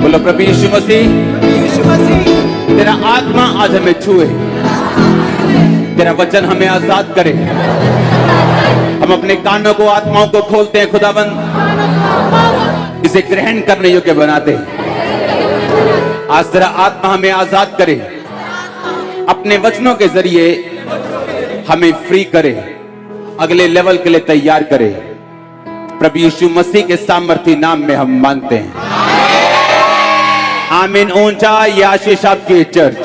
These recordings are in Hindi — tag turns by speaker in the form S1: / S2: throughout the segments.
S1: बोलो प्रभु यीशु मसीह, तेरा आत्मा आज हमें छुए, तेरा वचन हमें आजाद करे। हम अपने कानों को, आत्माओं को खोलते हैं खुदाबंद, इसे ग्रहण करने योग्य बनाते हैं। आज तेरा आत्मा हमें आजाद करे, अपने वचनों के जरिए हमें फ्री करे, अगले लेवल के लिए तैयार करे। प्रभु यीशु मसीह के सामर्थी नाम में हम मांगते हैं, आमीन। ऊंचा ये आशीष आपकी चर्च।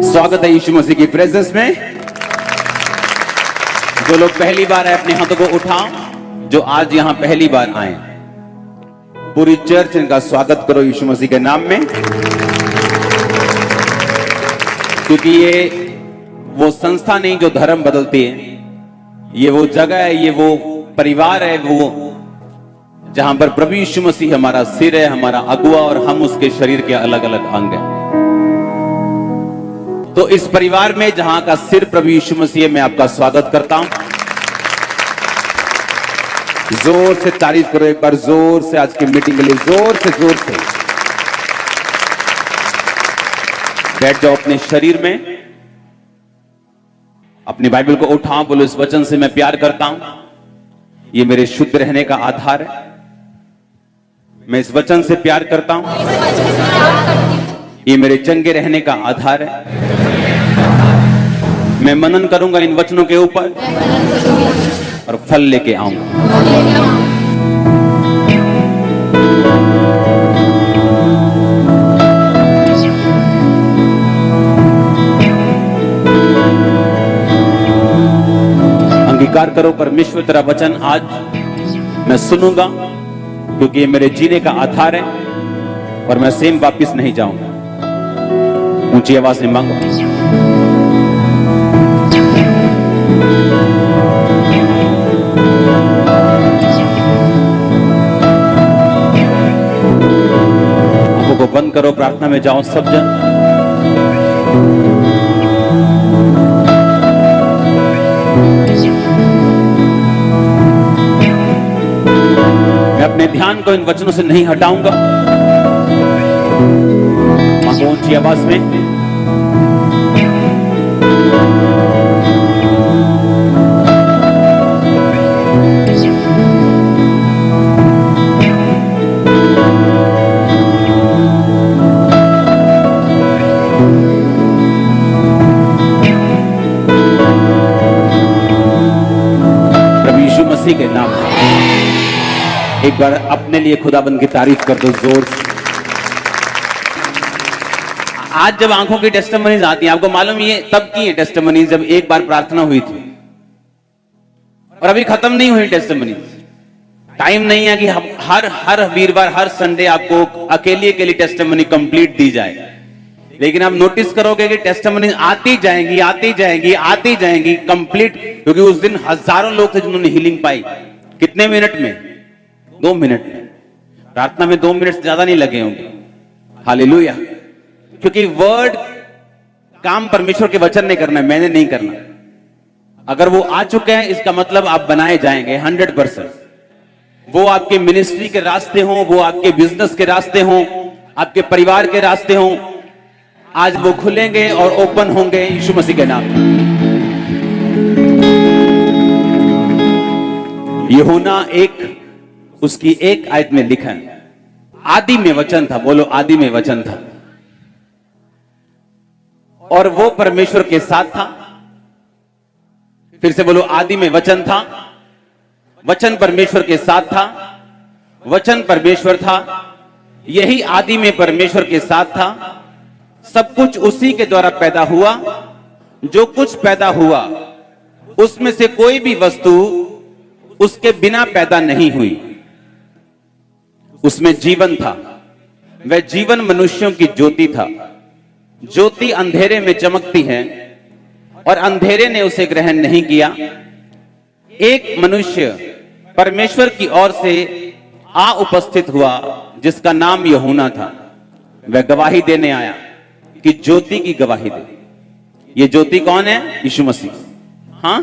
S1: स्वागत है यीशु मसीह की प्रेजेंस में। जो लोग पहली बार आए अपने हाथों को उठाओ, जो आज यहां पहली बार आए, पूरी चर्च इनका स्वागत करो यीशु मसीह के नाम में, क्योंकि ये वो संस्था नहीं जो धर्म बदलती है, ये वो जगह है, ये वो परिवार है, वो जहां पर प्रभु यीशु मसीह हमारा सिर है, हमारा अगुआ, और हम उसके शरीर के अलग अलग अंग हैं। तो इस परिवार में जहां का सिर प्रभु यीशु मसीह, मैं आपका स्वागत करता हूं। जोर से तारीफ करो एक बार, जोर से, आज की मीटिंग के लिए जोर से बैठ जाओ अपने शरीर में, अपनी बाइबल को उठाओ, बोलो इस वचन से मैं प्यार करता हूं, ये मेरे शुद्ध रहने का आधार है। मैं इस वचन से प्यार करता हूं, ये मेरे चंगे रहने का आधार है। मैं मनन करूंगा इन वचनों के ऊपर और फल लेके आऊंगा। अंगीकार करो परमेश्वर, तेरा वचन आज मैं सुनूंगा, क्योंकि ये मेरे जीने का आधार है और मैं सेम वापिस नहीं जाऊंगा। ऊंची आवाज से मांगो। आंखों को बंद करो, प्रार्थना में जाओ सब जन। मैं अपने ध्यान को इन वचनों से नहीं हटाऊंगा। मांगो ऊंची आवाज में। प्रभु यीशु मसीह के नाम में एक बार अपने लिए खुदाबंद की तारीफ कर दो जोर से। आज जब आंखों की टेस्टिमनीज आती हैं, आपको मालूम ये तब की है टेस्टिमनीज जब एक बार प्रार्थना हुई थी, और अभी खत्म नहीं हुई टेस्टिमनीज। टाइम नहीं है कि हर वीरवार, हर संडे आपको अकेले के लिए टेस्टिमनी कंप्लीट दी जाए, लेकिन आप नोटिस करोगे कि टेस्टिमनीज आती जाएंगी, आती जाएंगी, आती जाएंगी कंप्लीट, क्योंकि उस दिन हजारों लोग थे जिन्होंने हीलिंग पाई। कितने मिनट में? 2 मिनट में। प्रार्थना में 2 मिनट से ज्यादा नहीं लगे होंगे। हालेलुया। क्योंकि वर्ड काम परमेश्वर के वचन ने करना है, मैंने नहीं करना। अगर वो आ चुके हैं, इसका मतलब आप बनाए जाएंगे 100%। वो आपके मिनिस्ट्री के रास्ते हों, वो आपके बिजनेस के रास्ते हों, आपके परिवार के रास्ते हों, आज वो खुलेंगे और ओपन होंगे यीशु मसीह के नाम में। यूहन्ना 1 उसकी 1 आयत में लिखा है, आदि में वचन था। बोलो आदि में वचन था, और वो परमेश्वर के साथ था। फिर से बोलो आदि में वचन था, वचन परमेश्वर के साथ था, वचन परमेश्वर था, यही आदि में परमेश्वर के साथ था। सब कुछ उसी के द्वारा पैदा हुआ, जो कुछ पैदा हुआ उसमें से कोई भी वस्तु उसके बिना पैदा नहीं हुई। उसमें जीवन था, वह जीवन मनुष्यों की ज्योति था। ज्योति अंधेरे में चमकती है और अंधेरे ने उसे ग्रहण नहीं किया। एक मनुष्य परमेश्वर की ओर से आ उपस्थित हुआ, जिसका नाम यूहन्ना था। वह गवाही देने आया कि ज्योति की गवाही दे। ये ज्योति कौन है? यीशु मसीह। हाँ,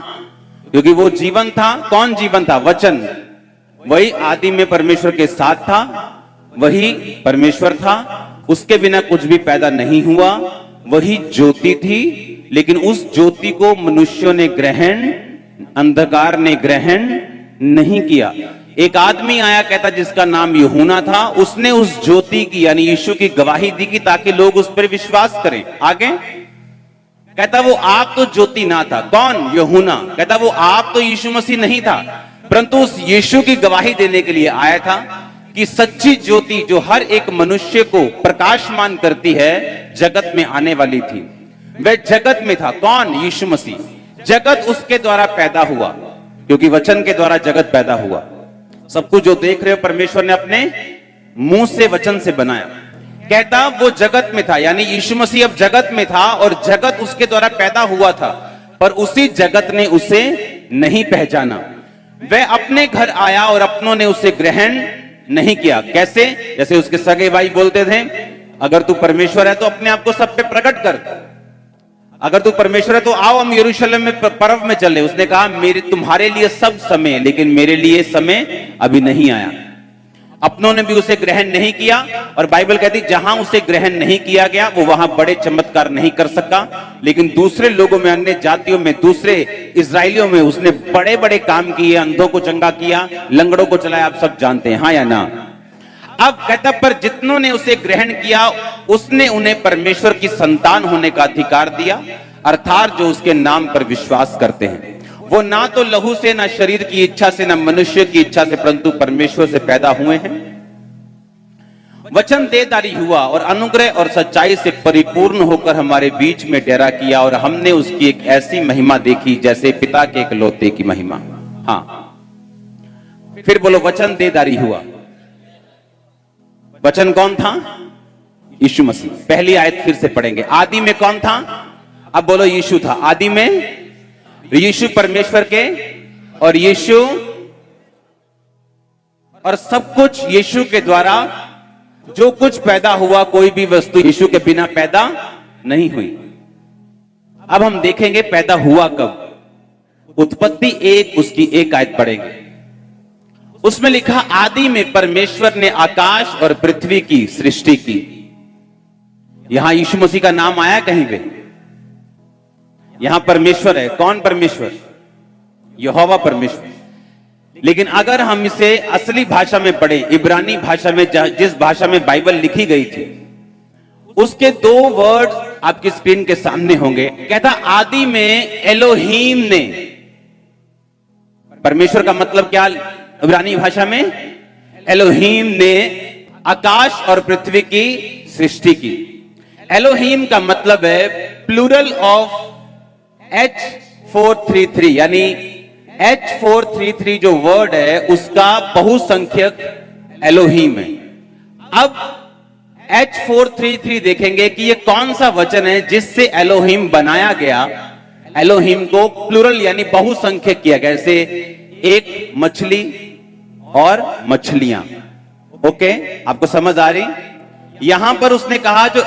S1: क्योंकि वो जीवन था। कौन जीवन था? वचन। वही आदि में परमेश्वर के साथ था, वही परमेश्वर था, उसके बिना कुछ भी पैदा नहीं हुआ, वही ज्योति थी। लेकिन उस ज्योति को मनुष्यों ने ग्रहण, अंधकार ने ग्रहण नहीं किया। एक आदमी आया, कहता जिसका नाम यूहन्ना था, उसने उस ज्योति की यानी यीशु की गवाही दी कि ताकि लोग उस पर विश्वास करें। आगे कहता वो आप तो ज्योति ना था। कौन? यूहन्ना। कहता वो आप तो यीशु मसीह नहीं था, परंतु उस यीशु की गवाही देने के लिए आया था कि सच्ची ज्योति जो हर एक मनुष्य को प्रकाशमान करती है, जगत में आने वाली थी। वह जगत में था। कौन? यीशु मसीह। जगत उसके द्वारा पैदा हुआ, क्योंकि वचन के द्वारा जगत पैदा हुआ। सब कुछ जो देख रहे हो परमेश्वर ने अपने मुंह से, वचन से बनाया। कहता वो जगत में था, यानी यीशु मसीह अब जगत में था और जगत उसके द्वारा पैदा हुआ था, पर उसी जगत ने उसे नहीं पहचाना। वह अपने घर आया और अपनों ने उसे ग्रहण नहीं किया। कैसे? जैसे उसके सगे भाई बोलते थे, अगर तू परमेश्वर है तो अपने आप को सब पे प्रकट कर, अगर तू परमेश्वर है तो आओ हम यरूशलेम में पर्व में चले। उसने कहा मेरे तुम्हारे लिए सब समय, लेकिन मेरे लिए समय अभी नहीं आया। अपनों ने भी उसे ग्रहण नहीं किया, और बाइबल कहती जहां उसे ग्रहण नहीं किया गया वो वहां बड़े चमत्कार नहीं कर सका, लेकिन दूसरे लोगों में, अन्य जातियों में, दूसरे इजराइलियों में उसने बड़े बड़े काम किए। अंधों को चंगा किया, लंगड़ों को चलाया, आप सब जानते हैं, हाँ या ना। अब कहता पर जितनों ने उसे ग्रहण किया उसने उन्हें परमेश्वर की संतान होने का अधिकार दिया, अर्थात जो उसके नाम पर विश्वास करते हैं। वो ना तो लहू से, ना शरीर की इच्छा से, ना मनुष्य की इच्छा से, परंतु परमेश्वर से पैदा हुए हैं। वचन देहधारी हुआ और अनुग्रह और सच्चाई से परिपूर्ण होकर हमारे बीच में डेरा किया, और हमने उसकी एक ऐसी महिमा देखी जैसे पिता के इकलौते की महिमा। हाँ, फिर बोलो, वचन देहधारी हुआ। वचन कौन था? यीशु मसीह। पहली आयत फिर से पढ़ेंगे। आदि में कौन था? अब बोलो, यीशु था। आदि में यीशु परमेश्वर के, और यीशु और सब कुछ यीशु के द्वारा जो कुछ पैदा हुआ, कोई भी वस्तु यीशु के बिना पैदा नहीं हुई। अब हम देखेंगे पैदा हुआ कब। उत्पत्ति 1 उसकी 1 आयत पढ़ेंगे। उसमें लिखा आदि में परमेश्वर ने आकाश और पृथ्वी की सृष्टि की। यहां यीशु मसीह का नाम आया कहीं पे? यहां परमेश्वर है। कौन परमेश्वर? यहोवा परमेश्वर। लेकिन अगर हम इसे असली भाषा में पढ़ें, इब्रानी भाषा में, जिस भाषा में बाइबल लिखी गई थी, उसके 2 वर्ड आपकी स्क्रीन के सामने होंगे। कहता आदि में एलोहीम ने, परमेश्वर का मतलब क्या इब्रानी भाषा में? एलोहीम ने आकाश और पृथ्वी की सृष्टि की। एलोहीम का मतलब है प्लूरल ऑफ H433, यानी H433 जो वर्ड है उसका बहुसंख्यक एलोहीम है। अब H433 देखेंगे कि ये कौन सा वचन है जिससे एलोहीम बनाया गया। एलोहीम को प्लूरल यानी बहुसंख्यक किया गया, जैसे एक मछली और मछलियां। ओके, आपको समझ आ रही? यहां पर उसने कहा जो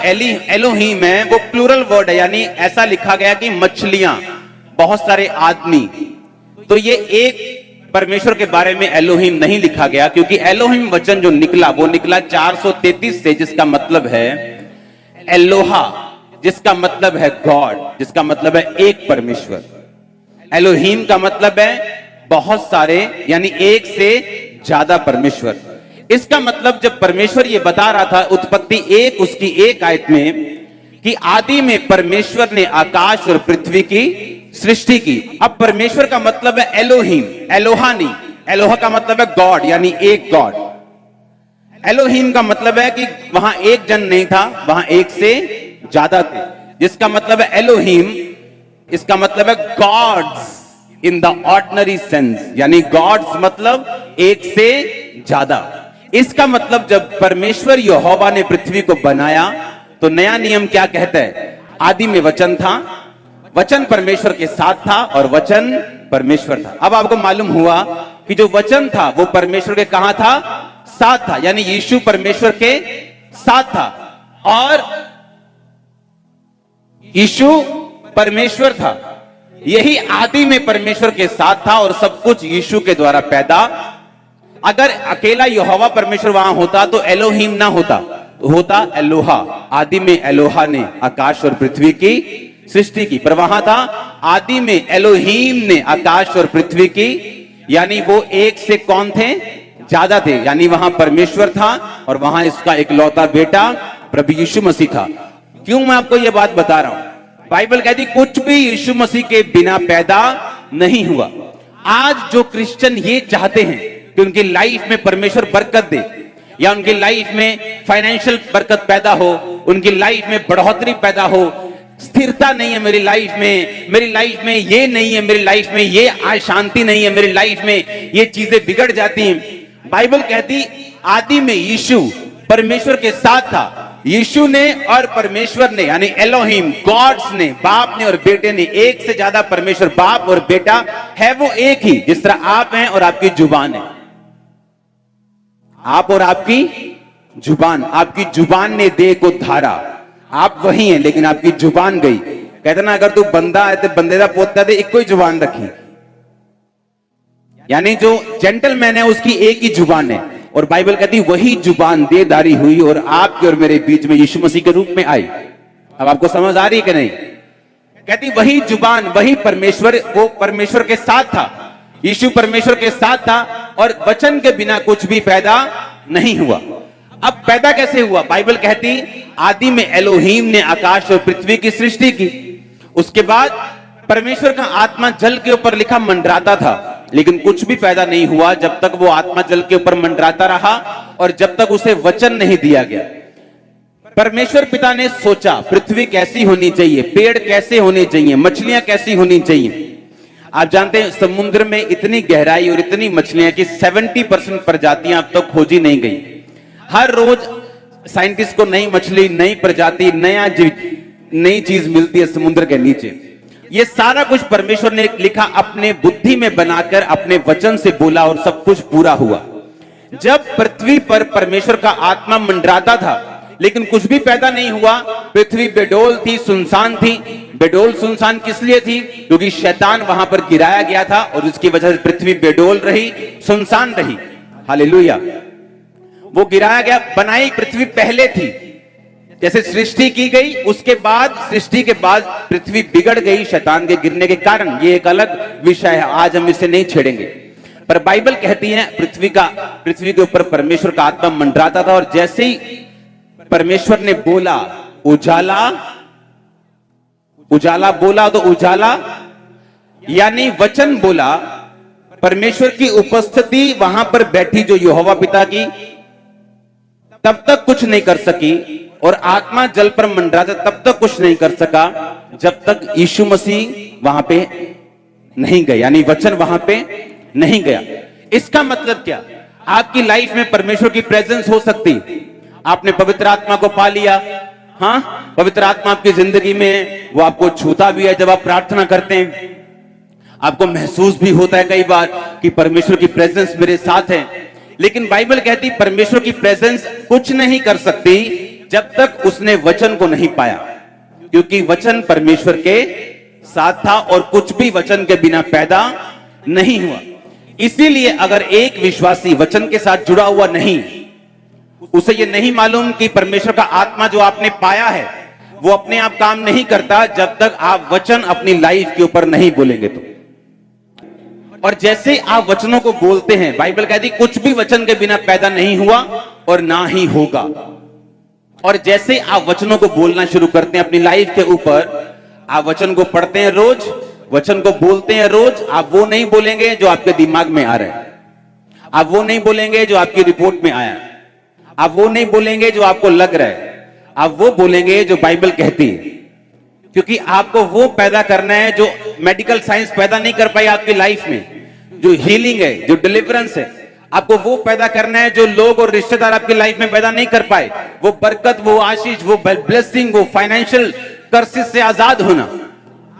S1: एलोहीम है वो प्लूरल वर्ड है, यानी ऐसा लिखा गया कि मछलियां, बहुत सारे आदमी। तो ये एक परमेश्वर के बारे में एलोहीम नहीं लिखा गया, क्योंकि एलोहीम वचन जो निकला वो निकला 433 से, जिसका मतलब है एलोहा, जिसका मतलब है गॉड, जिसका मतलब है एक परमेश्वर। एलोहीम का मतलब है बहुत सारे, यानी एक से ज्यादा परमेश्वर। इसका मतलब जब परमेश्वर ये बता रहा था उत्पत्ति 1 उसकी 1 आयत में कि आदि में परमेश्वर ने आकाश और पृथ्वी की सृष्टि की। अब परमेश्वर का मतलब है एलोहीम, एलोहा नहीं। एलोहा का मतलब है गॉड, यानी एक गॉड। एलोहीम का मतलब है कि वहां एक जन नहीं था, वहां एक से ज्यादा थे, जिसका मतलब है एलोहीम। इसका मतलब है gods in the ordinary sense, यानी गॉड्स मतलब एक से ज्यादा। इसका मतलब जब परमेश्वर यहोवा ने पृथ्वी को बनाया तो नया नियम क्या कहता है? आदि में वचन था, वचन परमेश्वर के साथ था और वचन परमेश्वर था। अब आपको मालूम हुआ कि जो वचन था वो परमेश्वर के कहां था? साथ था, यानी यीशु परमेश्वर के साथ था और यीशु परमेश्वर था। यही आदि में परमेश्वर के साथ था और सब कुछ यीशु के द्वारा पैदा अगर अकेला यहोवा परमेश्वर वहां होता तो एलोहीम ना होता, होता एलोहा। आदि में एलोहा ने आकाश और पृथ्वी की सृष्टि की, पर वहां था आदि में एलोहीम ने आकाश और पृथ्वी की, यानी वो एक से कौन थे? ज्यादा थे। यानी वहां परमेश्वर था और वहां इसका इकलौता बेटा प्रभु यीशु मसीह था। क्यों मैं आपको यह बात बता रहा हूं? बाइबल कहती कुछ भी यीशु मसीह के बिना पैदा नहीं हुआ। आज जो क्रिश्चियन ये चाहते हैं कि उनकी लाइफ में परमेश्वर बरकत दे, या उनकी लाइफ में फाइनेंशियल बरकत पैदा हो, उनकी लाइफ में बढ़ोतरी पैदा हो, स्थिरता नहीं है मेरी लाइफ में ये नहीं है, मेरी लाइफ में ये अशांति नहीं है, मेरी लाइफ में ये चीजें बिगड़ जाती हैं। बाइबल कहती आदि में यीशु परमेश्वर के साथ था। यीशु ने और परमेश्वर ने यानी एलोहिम गॉड्स ने, बाप ने और बेटे ने, एक से ज्यादा परमेश्वर बाप और बेटा है वो एक ही। जिस तरह आप हैं और आपकी जुबान है, आप और आपकी जुबान ने देह को धारा। आप वही हैं लेकिन आपकी जुबान गई। कहते ना अगर तू बंदा है तो बंदे का पोता दे, एक ही जुबान रखी। यानी जो जेंटलमैन है उसकी एक ही जुबान है। और बाइबल कहती वही जुबान देहधारी हुई और आपके और मेरे बीच में यीशु मसीह के रूप में आई। अब आपको समझ आ रही है कि नहीं? कहती वही जुबान, वही परमेश्वर, वो परमेश्वर के साथ था। यीशु परमेश्वर के साथ था और वचन के बिना कुछ भी पैदा नहीं हुआ। अब पैदा कैसे हुआ? बाइबल कहती आदि में एलोहीम ने आकाश और पृथ्वी की सृष्टि की। उसके बाद परमेश्वर का आत्मा जल के ऊपर लिखा मंडराता था, लेकिन कुछ भी पैदा नहीं हुआ जब तक वो आत्मा जल के ऊपर मंडराता रहा और जब तक उसे वचन नहीं दिया गया। परमेश्वर पिता ने सोचा पृथ्वी कैसी होनी चाहिए, पेड़ कैसे होने चाहिए, मछलियां कैसी होनी चाहिए। आप जानते हैं समुद्र में इतनी गहराई और इतनी मछलियां कि 70% प्रजातियां अब तक खोजी नहीं गई। हर रोज साइंटिस्ट को नई मछली, नई प्रजाति, नई चीज मिलती है समुद्र के नीचे। ये सारा कुछ परमेश्वर ने लिखा, अपने बुद्धि में बनाकर अपने वचन से बोला और सब कुछ पूरा हुआ। जब पृथ्वी पर परमेश्वर का आत्मा मंडराता था लेकिन कुछ भी पैदा नहीं हुआ, पृथ्वी बेडोल थी, सुनसान थी। बेडोल सुनसान किस लिए थी? क्योंकि शैतान वहां पर गिराया गया था और उसकी वजह से पृथ्वी बेडोल रही, सुनसान रही। हालेलुया। वो गिराया गया, बनाई पृथ्वी पहले थी। जैसे सृष्टि की गई, उसके बाद सृष्टि के बाद पृथ्वी बिगड़ गई शैतान के गिरने के कारण। ये एक अलग विषय है, आज हम इसे नहीं छेड़ेंगे। पर बाइबल कहती है पृथ्वी के ऊपर परमेश्वर का आत्मा मंडराता था और जैसे ही परमेश्वर ने बोला उजाला, उजाला बोला तो उजाला यानी वचन बोला। परमेश्वर की उपस्थिति वहां पर बैठी जो यहोवा पिता की, तब तक कुछ नहीं कर सकी। और आत्मा जल पर मंडराता तब तक कुछ नहीं कर सका जब तक यीशु मसीह वहां पे नहीं गए, यानी वचन वहां पे नहीं गया। इसका मतलब क्या? आपकी लाइफ में परमेश्वर की प्रेजेंस हो सकती। आपने पवित्र आत्मा को पा लिया, हाँ, पवित्र आत्मा आपकी जिंदगी में, वो आपको छूता भी है जब आप प्रार्थना करते हैं। आपको महसूस भी होता है कई बार कि परमेश्वर की प्रेजेंस मेरे साथ है। लेकिन बाइबल कहती परमेश्वर की प्रेजेंस कुछ नहीं कर सकती जब तक उसने वचन को नहीं पाया, क्योंकि वचन परमेश्वर के साथ था और कुछ भी वचन के बिना पैदा नहीं हुआ। इसीलिए अगर एक विश्वासी वचन के साथ जुड़ा हुआ नहीं, उसे ये नहीं मालूम कि परमेश्वर का आत्मा जो आपने पाया है वो अपने आप काम नहीं करता जब तक आप वचन अपनी लाइफ के ऊपर नहीं बोलेंगे तो। और जैसे आप वचनों को बोलते हैं, बाइबल कहती कुछ भी वचन के बिना पैदा नहीं हुआ और ना ही होगा। और जैसे आप वचनों को बोलना शुरू करते हैं अपनी लाइफ के ऊपर, आप वचन को पढ़ते हैं रोज, वचन को बोलते हैं रोज, आप वो नहीं बोलेंगे जो आपके दिमाग में आ रहा है, आप वो नहीं बोलेंगे जो आपकी रिपोर्ट में आया, आप वो नहीं बोलेंगे जो आपको लग रहा है, आप वो बोलेंगे जो बाइबल कहती है। क्योंकि आपको वो पैदा करना है जो मेडिकल साइंस पैदा नहीं कर पाई आपकी लाइफ में, जो हीलिंग है, जो डिलीवरेंस है। आपको वो पैदा करना है जो लोग और रिश्तेदार आपकी लाइफ में पैदा नहीं कर पाए, वो बरकत, वो आशीष, वो ब्लेसिंग, वो फाइनेंशियल कर्सेस से आजाद होना।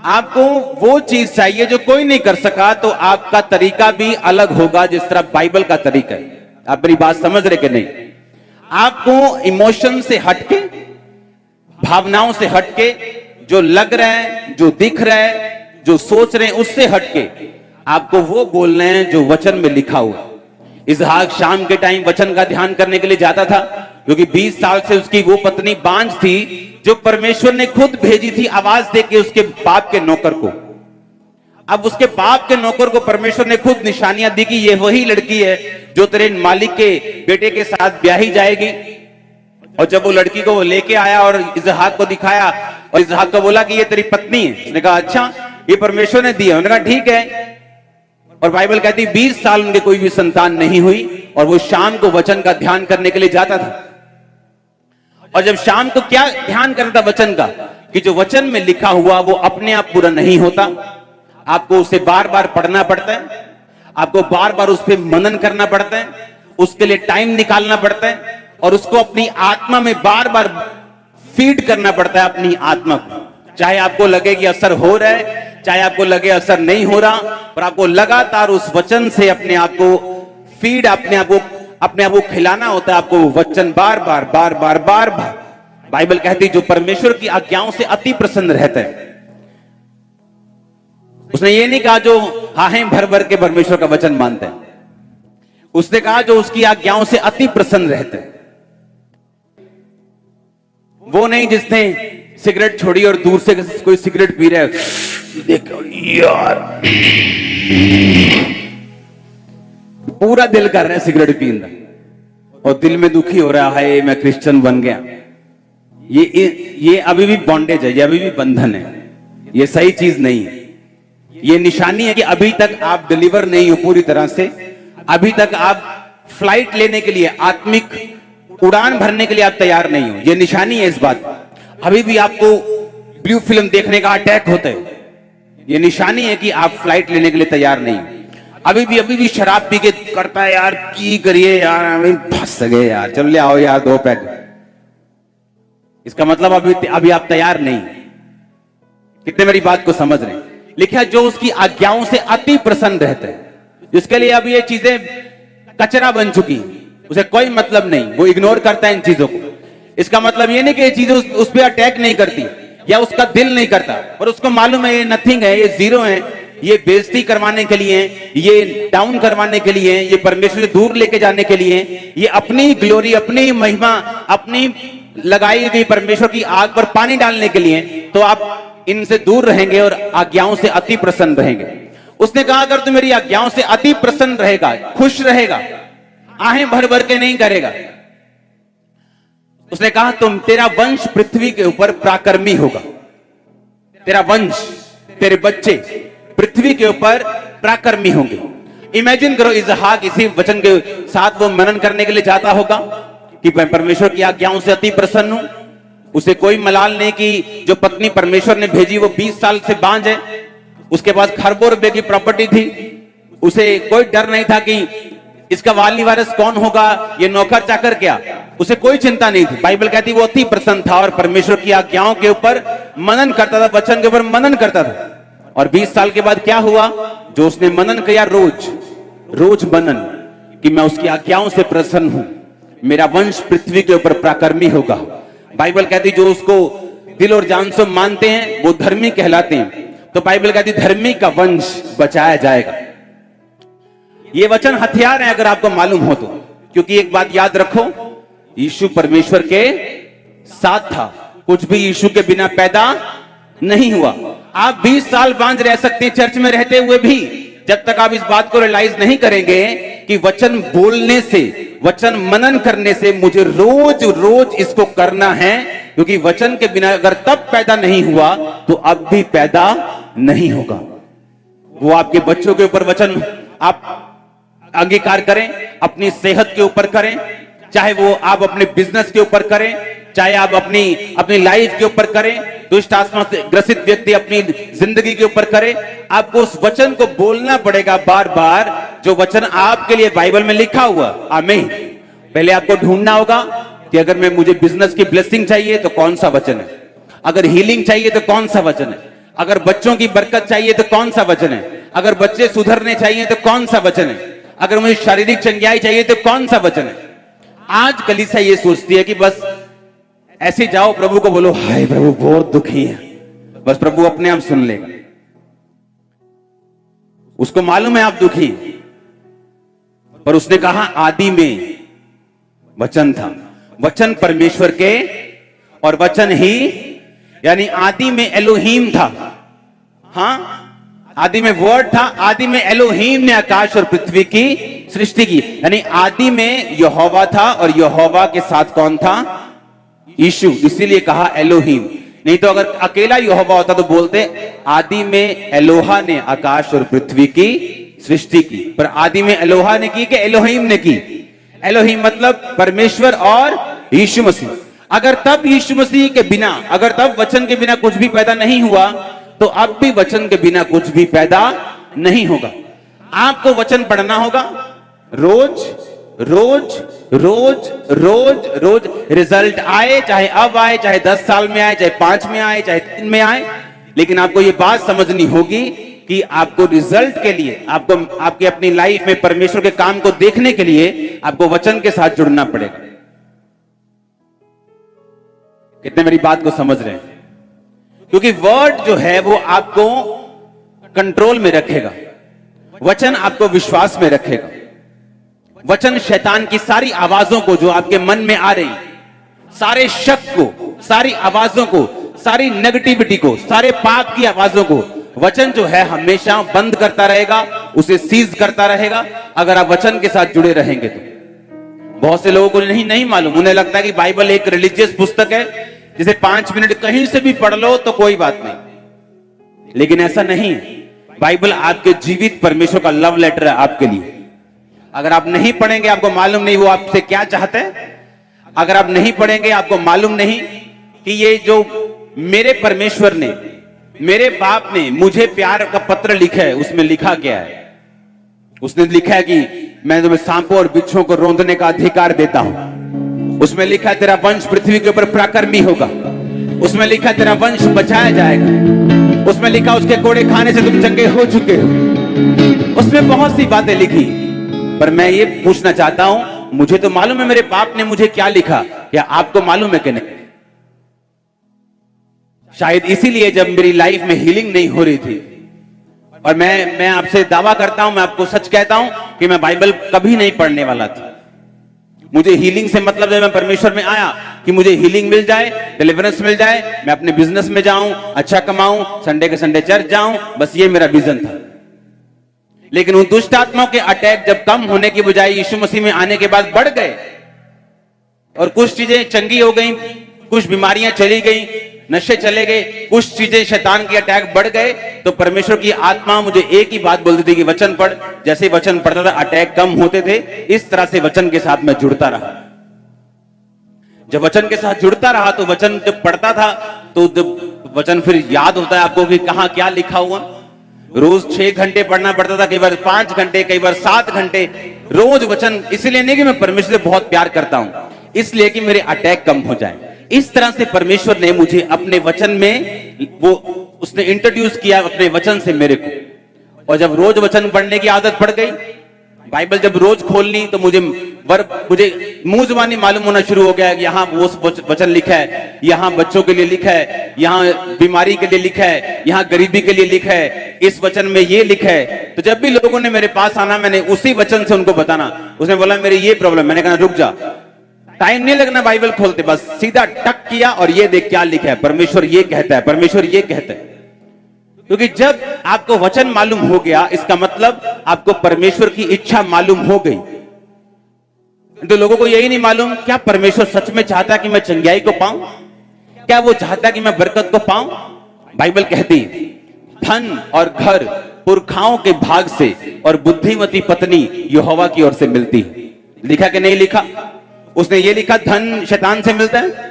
S1: आपको वो चीज चाहिए जो कोई नहीं कर सका, तो आपका तरीका भी अलग होगा जिस तरह बाइबल का तरीका है। आप मेरी बात समझ रहे कि नहीं? आपको इमोशन से हटके, भावनाओं से हटके, जो लग रहा है, जो दिख रहा है, जो सोच रहे हैं, उससे हटके आपको वो बोलना है जो वचन में लिखा हुआ। इसहाक शाम के टाइम वचन का ध्यान करने के लिए जाता था, क्योंकि 20 साल से उसकी वो पत्नी बांझ थी जो परमेश्वर ने खुद भेजी थी आवाज देके उसके बाप के नौकर को। अब उसके बाप के नौकर को परमेश्वर ने खुद निशानियां दी कि ये वही लड़की है जो तेरे मालिक के बेटे के साथ ब्याही जाएगी। और जब वो लड़की को वो लेके आया और इसहाक को दिखाया और इसहाक को बोला कि ये तेरी पत्नी है, उसने कहा अच्छा ये परमेश्वर ने दिया। उन्होंने कहा ठीक है। और बाइबल कहती 20 साल उनके कोई भी संतान नहीं हुई और वो शाम को वचन का ध्यान करने के लिए जाता था। और जब शाम को क्या ध्यान करता वचन का, कि जो वचन में लिखा हुआ वो अपने आप पूरा नहीं होता, आपको उसे बार बार पढ़ना पड़ता है, आपको बार बार उस पर मनन करना पड़ता है, उसके लिए टाइम निकालना पड़ता है और उसको अपनी आत्मा में बार बार फीड करना पड़ता है अपनी आत्मा को। चाहे आपको लगे कि असर हो रहा है, चाहे आपको लगे असर नहीं हो रहा, पर आपको लगातार उस वचन से अपने आप को फीड, अपने आप को खिलाना होता है। आपको वचन बार बार बार बार बार बार। बाइबल कहती जो परमेश्वर की आज्ञाओं से अति प्रसन्न रहता है। उसने ये नहीं कहा जो हाहें भर भर के परमेश्वर का वचन मानते हैं, उसने कहा जो उसकी आज्ञाओं से अति प्रसन्न रहते हैं। वो नहीं जिसने सिगरेट छोड़ी और दूर से कोई सिगरेट पी रहा है, देखो यार पूरा दिल कर रहा है सिगरेट पीना और दिल में दुखी हो रहा है मैं क्रिश्चियन बन गया। ये अभी भी बॉन्डेज है, ये अभी भी बंधन है, ये सही चीज नहीं है। ये निशानी है कि अभी तक आप डिलीवर नहीं हो पूरी तरह से, अभी तक आप फ्लाइट लेने के लिए, आत्मिक उड़ान भरने के लिए आप तैयार नहीं हो। ये निशानी है इस बात। अभी भी आपको ब्लू फिल्म देखने का अटैक होता है, ये निशानी है कि आप फ्लाइट लेने के लिए तैयार नहीं हो। अभी भी शराब पी के करता है यार, की करिए यार, हमें फंस गए यार, चल ले आओ यार 2 पैक। इसका मतलब अभी आप तैयार नहीं। कितने मेरी बात को समझ रहे हैं? लिखा जो उसकी आज्ञाओं से अति प्रसन्न रहते हैं, जिसके लिए अब ये चीजें कचरा बन चुकी, उसे कोई मतलब नहीं, वो इग्नोर करता है इन चीजों को। इसका मतलब ये नहीं कि ये चीजें उस पर अटैक नहीं करती या उसका दिल नहीं करता, पर उसको मालूम है ये नथिंग है, ये जीरो है, ये बेइज्जती करवाने के लिए, ये डाउन करवाने के लिए, ये परमेश्वर से दूर लेके जाने के लिए, ये अपनी ग्लोरी, अपनी महिमा, अपनी लगाई गई परमेश्वर की आग पर पानी डालने के लिए। तो आप इनसे दूर रहेंगे और आज्ञाओं से अति प्रसन्न रहेंगे। उसने कहा अगर तू मेरी आज्ञाओं से अति प्रसन्न रहेगा, खुश रहेगा, आहें भर भर के नहीं करेगा, उसने कहा तुम तेरा वंश पृथ्वी के ऊपर प्राकर्मी होगा। तेरा वंश, तेरे बच्चे पृथ्वी के ऊपर प्राकर्मी होंगे। इमेजिन करो इसहाक इसी वचन के साथ वो मनन करने के लिए जाता होगा कि मैं परमेश्वर की आज्ञाओं से अति प्रसन्न हूं। उसे कोई मलाल नहीं कि जो पत्नी परमेश्वर ने भेजी वो 20 साल से बांझ है, उसके पास खरबों रुपए की प्रॉपर्टी थी, उसे कोई डर नहीं था कि इसका वाली वारिस कौन होगा, ये नौकर चाकर क्या, उसे कोई चिंता नहीं थी। बाइबल कहती वो अति प्रसन्न था और परमेश्वर की आज्ञाओं के ऊपर मनन करता था, वचन के ऊपर मनन करता था। और 20 साल के बाद क्या हुआ? जो उसने मनन किया, रोज मनन, कि मैं उसकी आज्ञाओं से प्रसन्न हूं, मेरा वंश पृथ्वी के ऊपर प्राकर्मी होगा। बाइबल कहती जो उसको दिल और जान से मानते हैं वो धर्मी कहलाते हैं। तो बाइबल कहती धर्मी का वंश बचाया जाएगा। ये वचन हथियार है अगर आपको मालूम हो तो, क्योंकि एक बात याद रखो, यीशु परमेश्वर के साथ था, कुछ भी यीशु के बिना पैदा नहीं हुआ। आप 20 साल बांझ रह सकते हैं चर्च में रहते हुए भी, जब तक आप इस बात को रियलाइज नहीं करेंगे कि वचन बोलने से, वचन मनन करने से मुझे रोज इसको करना है, क्योंकि वचन के बिना अगर तब पैदा नहीं हुआ तो अब भी पैदा नहीं होगा। वो आपके बच्चों के ऊपर वचन आप अंगीकार करें, अपनी सेहत के ऊपर करें, चाहे वो आप अपने बिजनेस के ऊपर करें, चाहे आप अपनी लाइफ के ऊपर करें, दुष्ट आत्मा से ग्रसित व्यक्ति अपनी जिंदगी के ऊपर करे, आपको उस वचन को बोलना पड़ेगा बार बार, जो वचन आपके लिए बाइबल में लिखा हुआ। आमीन। पहले आपको ढूंढना होगा कि अगर मुझे बिजनेस की ब्लेसिंग चाहिए तो कौन सा वचन है, अगर हीलिंग चाहिए तो कौन सा वचन है, अगर बच्चों की बरकत चाहिए तो कौन सा वचन है, अगर बच्चे सुधरने चाहिए तो कौन सा वचन है, अगर मुझे शारीरिक चंगाई चाहिए तो कौन सा वचन है। आज कलीसिया ये सोचती है कि बस ऐसे जाओ, प्रभु को बोलो हाय प्रभु बहुत दुखी है, बस प्रभु अपने आप सुन लेगा। उसको मालूम है आप दुखी, पर उसने कहा आदि में वचन था, वचन परमेश्वर के, और वचन ही, यानी आदि में एलोहीम था। हां, आदि में वर्ड था, आदि में एलोहीम ने आकाश और पृथ्वी की सृष्टि की। यानी आदि में यहोवा था, और यहोवा के साथ कौन था? यीशु। इसीलिए कहा एलोहीम। नहीं तो अगर अकेला यहोवा होता तो बोलते आदि में एलोहा ने आकाश और पृथ्वी की सृष्टि की। पर आदि में एलोहा ने की कि एलोहीम ने की? एलोहीम मतलब परमेश्वर और यीशु मसीह। अगर तब यीशु मसीह के बिना, अगर तब वचन के बिना कुछ भी पैदा नहीं हुआ, तो अब भी वचन के बिना कुछ भी पैदा नहीं होगा। आपको वचन पढ़ना होगा रोज रोज रोज रोज रोज। रिजल्ट आए, चाहे अब आए, चाहे 10 साल में आए, चाहे 5 में आए, चाहे 3 में आए, लेकिन आपको यह बात समझनी होगी कि आपको रिजल्ट के लिए, आपको आपकी अपनी लाइफ में परमेश्वर के काम को देखने के लिए आपको वचन के साथ जुड़ना पड़ेगा। कितने मेरी बात को समझ रहे हैं? क्योंकि वर्ड जो है वो आपको कंट्रोल में रखेगा, वचन आपको विश्वास में रखेगा। वचन शैतान की सारी आवाजों को जो आपके मन में आ रही, सारे शक को, सारी आवाजों को, सारी नेगेटिविटी को, सारे पाप की आवाजों को वचन जो है हमेशा बंद करता रहेगा, उसे सीज करता रहेगा, अगर आप वचन के साथ जुड़े रहेंगे तो। बहुत से लोगों को नहीं मालूम, उन्हें लगता है कि बाइबल एक रिलीजियस पुस्तक है, जिसे 5 मिनट कहीं से भी पढ़ लो तो कोई बात नहीं, लेकिन ऐसा नहीं है। बाइबल आपके जीवित परमेश्वर का लव लेटर है आपके लिए। अगर आप नहीं पढ़ेंगे, आपको मालूम नहीं वो आपसे क्या चाहते हैं। अगर आप नहीं पढ़ेंगे, आपको मालूम नहीं कि ये जो मेरे परमेश्वर ने, मेरे बाप ने मुझे प्यार का पत्र लिखा है, उसमें लिखा क्या है? उसने लिखा है कि मैं तुम्हें सांपों और बिच्छुओं को रौंदने का अधिकार देता हूं। उसमें लिखा है तेरा वंश पृथ्वी के ऊपर पराक्रमी होगा। उसमें लिखा है तेरा वंश बचाया जाएगा। उसमें लिखा उसके कोड़े खाने से तुम चंगे हो चुके हो। उसमें बहुत सी बातें लिखी, पर मैं ये पूछना चाहता हूं, मुझे तो मालूम है मेरे बाप ने मुझे क्या लिखा, या आपको मालूम है कि नहीं? शायद इसीलिए जब मेरी लाइफ में हीलिंग नहीं हो रही थी, और मैं आपसे दावा करता हूं, मैं आपको सच कहता हूं कि मैं बाइबल कभी नहीं पढ़ने वाला था। मुझे हीलिंग से मतलब जब मैं परमेश्वर में आया कि मुझे हीलिंग मिल जाए, डिलीवरेंस मिल जाए, मैं अपने बिजनेस में जाऊं, अच्छा कमाऊं, संडे के संडे चर्च जाऊं, बस ये मेरा विजन था। लेकिन उन दुष्ट आत्माओं के अटैक जब कम होने की बजाय यीशु मसीह में आने के बाद बढ़ गए, और कुछ चीजें चंगी हो गई, कुछ बीमारियां चली गई, नशे चले गए, कुछ चीजें शैतान के अटैक बढ़ गए, तो परमेश्वर की आत्मा मुझे एक ही बात बोलती थी कि वचन पढ़। जैसे वचन पढ़ता था अटैक कम होते थे। इस तरह से वचन के साथ मैं जुड़ता रहा। जब वचन के साथ जुड़ता रहा तो वचन जब पढ़ता था तो जब वचन फिर याद होता है आपको कि कहां क्या लिखा हुआ। रोज 6 घंटे पढ़ना पड़ता था, कई बार 5 घंटे, कई बार 7 घंटे रोज वचन। इसलिए नहीं कि मैं परमेश्वर से बहुत प्यार करता हूं, इसलिए कि मेरे अटैक कम हो जाए। इस तरह से परमेश्वर ने मुझे अपने वचन में वो उसने इंट्रोड्यूस किया अपने वचन से मेरे को। और जब रोज वचन पढ़ने की आदत पड़ गई, बाइबल जब रोज खोलनी, तो मुझे मुंह जुबानी मालूम होना शुरू हो गया कि यहाँ वो वचन लिखा है, यहाँ बच्चों के लिए लिखा है, यहाँ बीमारी के लिए लिखा है, यहाँ गरीबी के लिए लिखा है, इस वचन में ये लिखा है। तो जब भी लोगों ने मेरे पास आना, मैंने उसी वचन से उनको बताना। उसने बोला मेरी ये प्रॉब्लम, मैंने कहा रुक जा, टाइम नहीं लगना बाइबल खोलते, बस सीधा टक किया और ये देख क्या लिखा है, परमेश्वर ये कहता है, परमेश्वर ये कहता है। क्योंकि जब आपको वचन मालूम हो गया, इसका मतलब आपको परमेश्वर की इच्छा मालूम हो गई। तो लोगों को यही नहीं मालूम, क्या परमेश्वर सच में चाहता कि मैं चंगाई को पाऊं? क्या वो चाहता कि मैं बरकत को पाऊं? बाइबल कहती है धन और घर पुरखाओं के भाग से और बुद्धिमती पत्नी यहोवा की ओर से मिलती है। लिखा कि नहीं लिखा? उसने ये लिखा धन शैतान से मिलता है।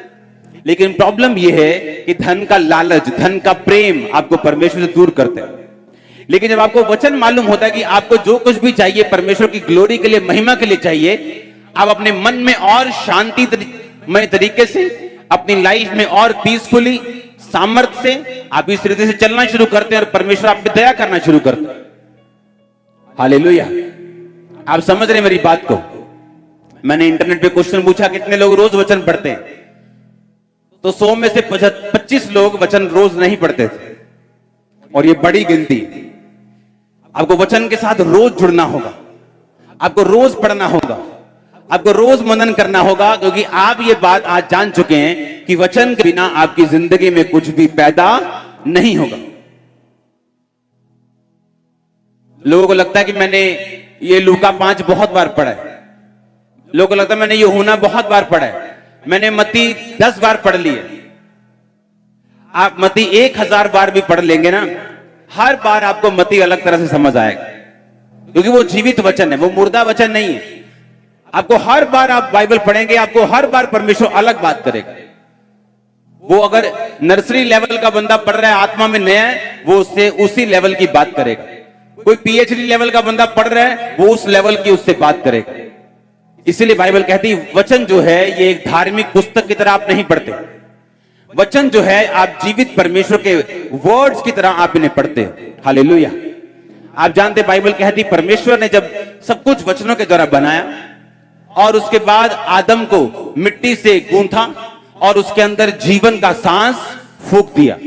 S1: लेकिन प्रॉब्लम यह है कि धन का लालच, धन का प्रेम आपको परमेश्वर से दूर करते हैं। लेकिन जब आपको वचन मालूम होता है कि आपको जो कुछ भी चाहिए परमेश्वर की ग्लोरी के लिए, महिमा के लिए चाहिए, आप अपने मन में और शांतिमय तरीके से, अपनी लाइफ में और पीसफुली, सामर्थ्य से आप इस तरीके से चलना शुरू करते हैं और परमेश्वर आप पे दया करना शुरू करते हैं। हालेलुया। आप समझ रहे मेरी बात को? मैंने इंटरनेट पे क्वेश्चन पूछा कितने लोग रोज वचन पढ़ते हैं, तो 100 में से 25 लोग वचन रोज नहीं पढ़ते थे, और ये बड़ी गिनती। आपको वचन के साथ रोज जुड़ना होगा। आपको रोज पढ़ना होगा, आपको रोज मनन करना होगा, क्योंकि आप ये बात आज जान चुके हैं कि वचन के बिना आपकी जिंदगी में कुछ भी पैदा नहीं होगा। लोगों को लगता है कि मैंने ये लूका 5 बहुत बार पढ़ा है, लोगों को लगता है मैंने यूहन्ना बहुत बार पढ़ा है, मैंने मत्ती 10 बार पढ़ ली है। आप मत्ती 1000 बार भी पढ़ लेंगे ना, हर बार आपको मत्ती अलग तरह से समझ आएगा, क्योंकि वो जीवित वचन है, वो मुर्दा वचन नहीं है। आपको हर बार आप बाइबल पढ़ेंगे, आपको हर बार परमेश्वर अलग बात करेगा। वो अगर नर्सरी लेवल का बंदा पढ़ रहा है, आत्मा में नया है, वो उससे उसी लेवल की बात करेगा। कोई पीएचडी लेवल का बंदा पढ़ रहा है, वो उस लेवल की उससे बात करेगा। इसीलिए बाइबल कहती है वचन जो है ये एक धार्मिक पुस्तक की तरह आप नहीं पढ़ते, वचन जो है आप जीवित परमेश्वर के वर्ड्स की तरह आप इन्हें पढ़ते हो। हालेलुया। आप जानते बाइबल कहती परमेश्वर ने जब सब कुछ वचनों के द्वारा बनाया और उसके बाद आदम को मिट्टी से गूंथा और उसके अंदर जीवन का सांस फूंक दिया।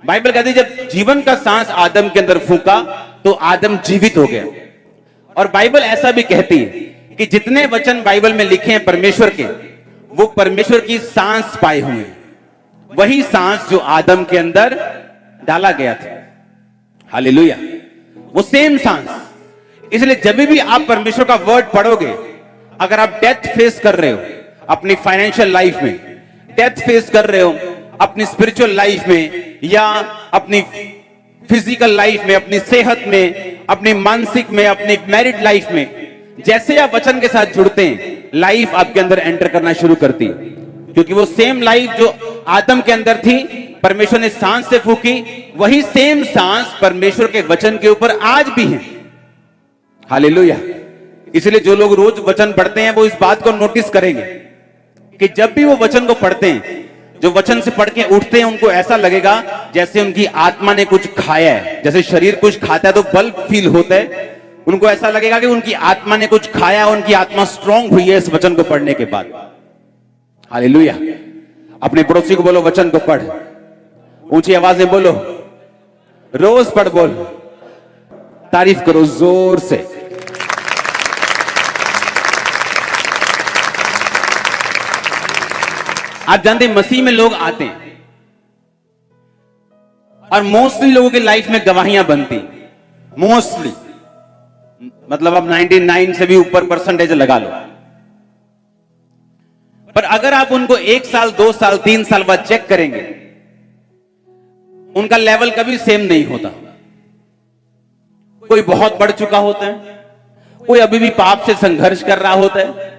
S1: बाइबल कहती जब जीवन का सांस आदम के अंदर फूंका तो आदम जीवित हो गया। और बाइबल ऐसा भी कहती है कि जितने वचन बाइबल में लिखे हैं परमेश्वर के, वो परमेश्वर की सांस पाए हुए हैं, वही सांस जो आदम के अंदर डाला गया था। हालेलुया। वो सेम सांस। इसलिए जब भी आप परमेश्वर का वर्ड पढ़ोगे, अगर आप डेथ फेस कर रहे हो अपनी फाइनेंशियल लाइफ में, डेथ फेस कर रहे हो अपनी स्पिरिचुअल लाइफ में, या अपनी फिजिकल लाइफ में, अपनी सेहत में, अपनी मानसिक में, अपनी मैरिड लाइफ में, जैसे आप वचन के साथ जुड़ते हैं, लाइफ आपके अंदर एंटर करना शुरू करती है। क्योंकि वो सेम लाइफ जो आदम के अंदर थी, परमेश्वर ने सांस से फूकी, वही सेम सांस परमेश्वर के वचन के ऊपर आज भी है। हालेलुया। इसलिए जो लोग रोज वचन पढ़ते हैं वो इस बात को नोटिस करेंगे कि जब भी वो वचन को पढ़ते हैं, जो वचन से पढ़ के उठते हैं, उनको ऐसा लगेगा जैसे उनकी आत्मा ने कुछ खाया है। जैसे शरीर कुछ खाता है तो बल फील होता है, उनको ऐसा लगेगा कि उनकी आत्मा ने कुछ खाया, उनकी आत्मा स्ट्रांग हुई है इस वचन को पढ़ने के बाद। हालेलुया। अपने पड़ोसी को बोलो वचन को पढ़, ऊंची आवाज में बोलो, रोज पढ़, बोल, तारीफ करो जोर से। आप जानते हैं मसीह में लोग आते हैं और मोस्टली लोगों की लाइफ में गवाहियां बनती, मोस्टली मतलब अब 99 से भी ऊपर परसेंटेज लगा लो। पर अगर आप उनको 1 साल 2 साल 3 साल बाद चेक करेंगे, उनका लेवल कभी सेम नहीं होता। कोई बहुत बढ़ चुका होता है, कोई अभी भी पाप से संघर्ष कर रहा होता है,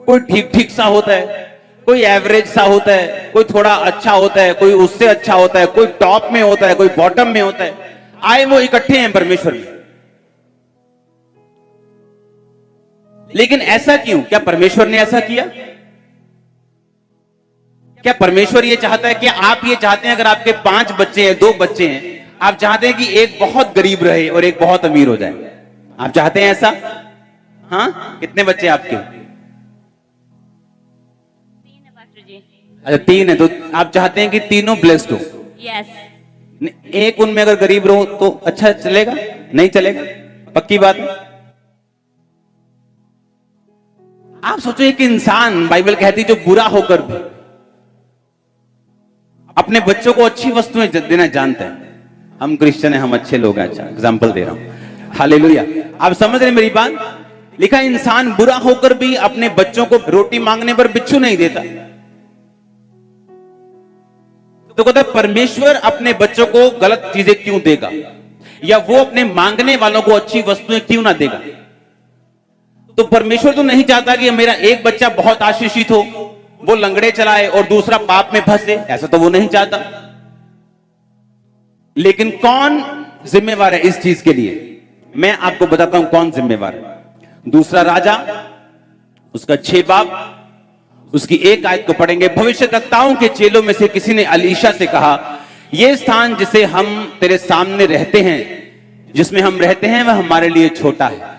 S1: कोई ठीक ठीक सा होता है, कोई एवरेज सा होता है, कोई थोड़ा अच्छा होता है, कोई उससे अच्छा होता है, कोई टॉप में होता है, कोई बॉटम में होता है। आए वो इकट्ठे हैं परमेश्वर में। लेकिन ऐसा क्यों? क्या परमेश्वर ने ऐसा किया? क्या परमेश्वर ये चाहता है कि आप ये चाहते हैं अगर आपके 5 बच्चे हैं, 2 बच्चे हैं, आप चाहते हैं कि एक बहुत गरीब रहे और एक बहुत अमीर हो जाए? आप चाहते हैं ऐसा? हाँ, कितने बच्चे आपके?
S2: 3 है पास्टर जी।
S1: अच्छा 3 है, तो आप चाहते हैं कि तीनों ब्लेस्ड हो।
S2: यस।
S1: एक उनमें अगर गरीब रहो तो अच्छा चलेगा? नहीं चलेगा, पक्की बात है। आप सोचो एक इंसान, बाइबल कहती जो बुरा होकर भी अपने बच्चों को अच्छी वस्तुएं देना जानते हैं। हम क्रिश्चियन हैं, हम अच्छे लोग हैं, अच्छा एग्जाम्पल दे रहा हूं। हालेलुया। आप समझ रहे मेरी बात? लिखा इंसान बुरा होकर भी अपने बच्चों को रोटी मांगने पर बिच्छू नहीं देता। तो कहता है परमेश्वर अपने बच्चों को गलत चीजें क्यों देगा, या वो अपने मांगने वालों को अच्छी वस्तुएं क्यों ना देगा? तो परमेश्वर तो नहीं चाहता कि मेरा एक बच्चा बहुत आशीषित हो, वो लंगड़े चलाए और दूसरा पाप में फंसे, ऐसा तो वो नहीं चाहता। लेकिन कौन जिम्मेवार है इस चीज के लिए? मैं आपको बताता हूं कौन जिम्मेवार है। दूसरा राजा उसका 6 बाब उसकी 1 आयत को पढ़ेंगे। भविष्यद्वक्ताओं के चेलों में से किसी ने अलीशा से कहा, यह स्थान जिसे हम तेरे सामने रहते हैं, जिसमें हम रहते हैं, वह हमारे लिए छोटा है।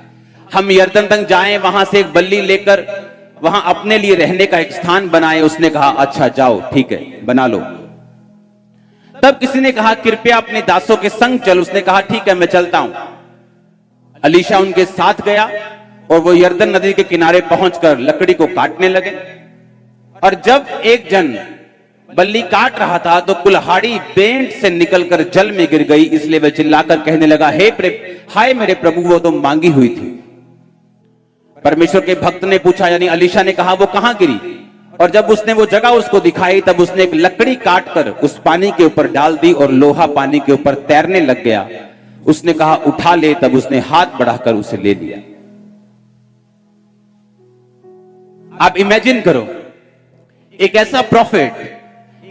S1: हम यरदन तक जाएं, वहां से एक बल्ली लेकर वहां अपने लिए रहने का एक स्थान बनाए। उसने कहा अच्छा जाओ, ठीक है बना लो। तब किसी ने कहा कृपया अपने दासों के संग चल। उसने कहा ठीक है मैं चलता हूं। अलीशा उनके साथ गया और वो यर्दन नदी के किनारे पहुंचकर लकड़ी को काटने लगे। और जब एक जन बल्ली काट रहा था तो कुल्हाड़ी बेंट से निकलकर जल में गिर गई, इसलिए वह चिल्लाकर कहने लगा, हाय मेरे प्रभु, वो तो मांगी हुई थी। परमेश्वर के भक्त ने पूछा, यानी अलीशा ने कहा, वो कहां गिरी? और जब उसने वो जगह उसको दिखाई तब उसने एक लकड़ी काटकर उस पानी के ऊपर डाल दी और लोहा पानी के ऊपर तैरने लग गया। उसने कहा, उठा ले। तब उसने हाथ बढ़ाकर उसे ले लिया। आप इमेजिन करो, एक ऐसा प्रॉफिट,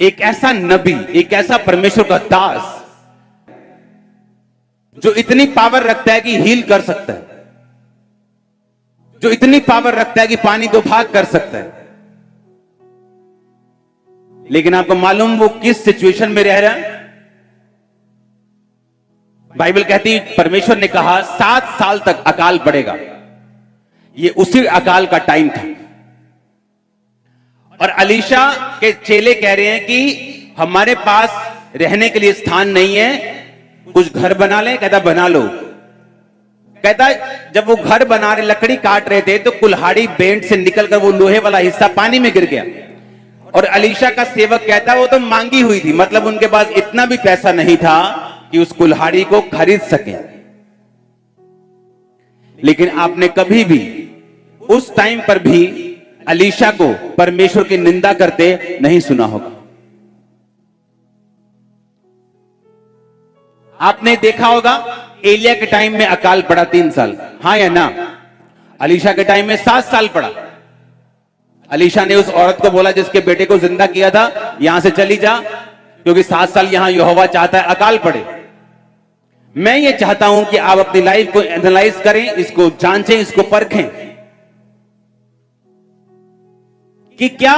S1: एक ऐसा नबी, एक ऐसा परमेश्वर का दास जो इतनी पावर रखता है कि हील कर सकता है, जो इतनी पावर रखता है कि पानी दो भाग कर सकता है। लेकिन आपको मालूम वो किस सिचुएशन में रह रहा है? बाइबल कहती है, परमेश्वर ने कहा 7 साल तक अकाल पड़ेगा। ये उसी अकाल का टाइम था। और अलीशा के चेले कह रहे हैं कि हमारे पास रहने के लिए स्थान नहीं है, कुछ घर बना ले। कहता, बना लो। कहता, जब वो घर बना रहे, लकड़ी काट रहे थे तो कुल्हाड़ी बेंट से निकलकर वो लोहे वाला हिस्सा पानी में गिर गया। और अलीशा का सेवक कहता, वो तो मांगी हुई थी, मतलब उनके पास इतना भी पैसा नहीं था कि उस कुल्हाड़ी को खरीद सके। लेकिन आपने कभी भी उस टाइम पर भी अलीशा को परमेश्वर की निंदा करते नहीं सुना होगा। आपने देखा होगा एलिया के टाइम में अकाल पड़ा 3 साल, हां या ना? अलीशा के टाइम में 7 साल पड़ा। अलीशा ने उस औरत को बोला जिसके बेटे को जिंदा किया था, यहां से चली जा, क्योंकि 7 साल यहां यहोवा चाहता है अकाल पड़े। मैं ये चाहता हूं कि आप अपनी लाइफ को एनालाइज करें, इसको जांचें, इसको परखें कि क्या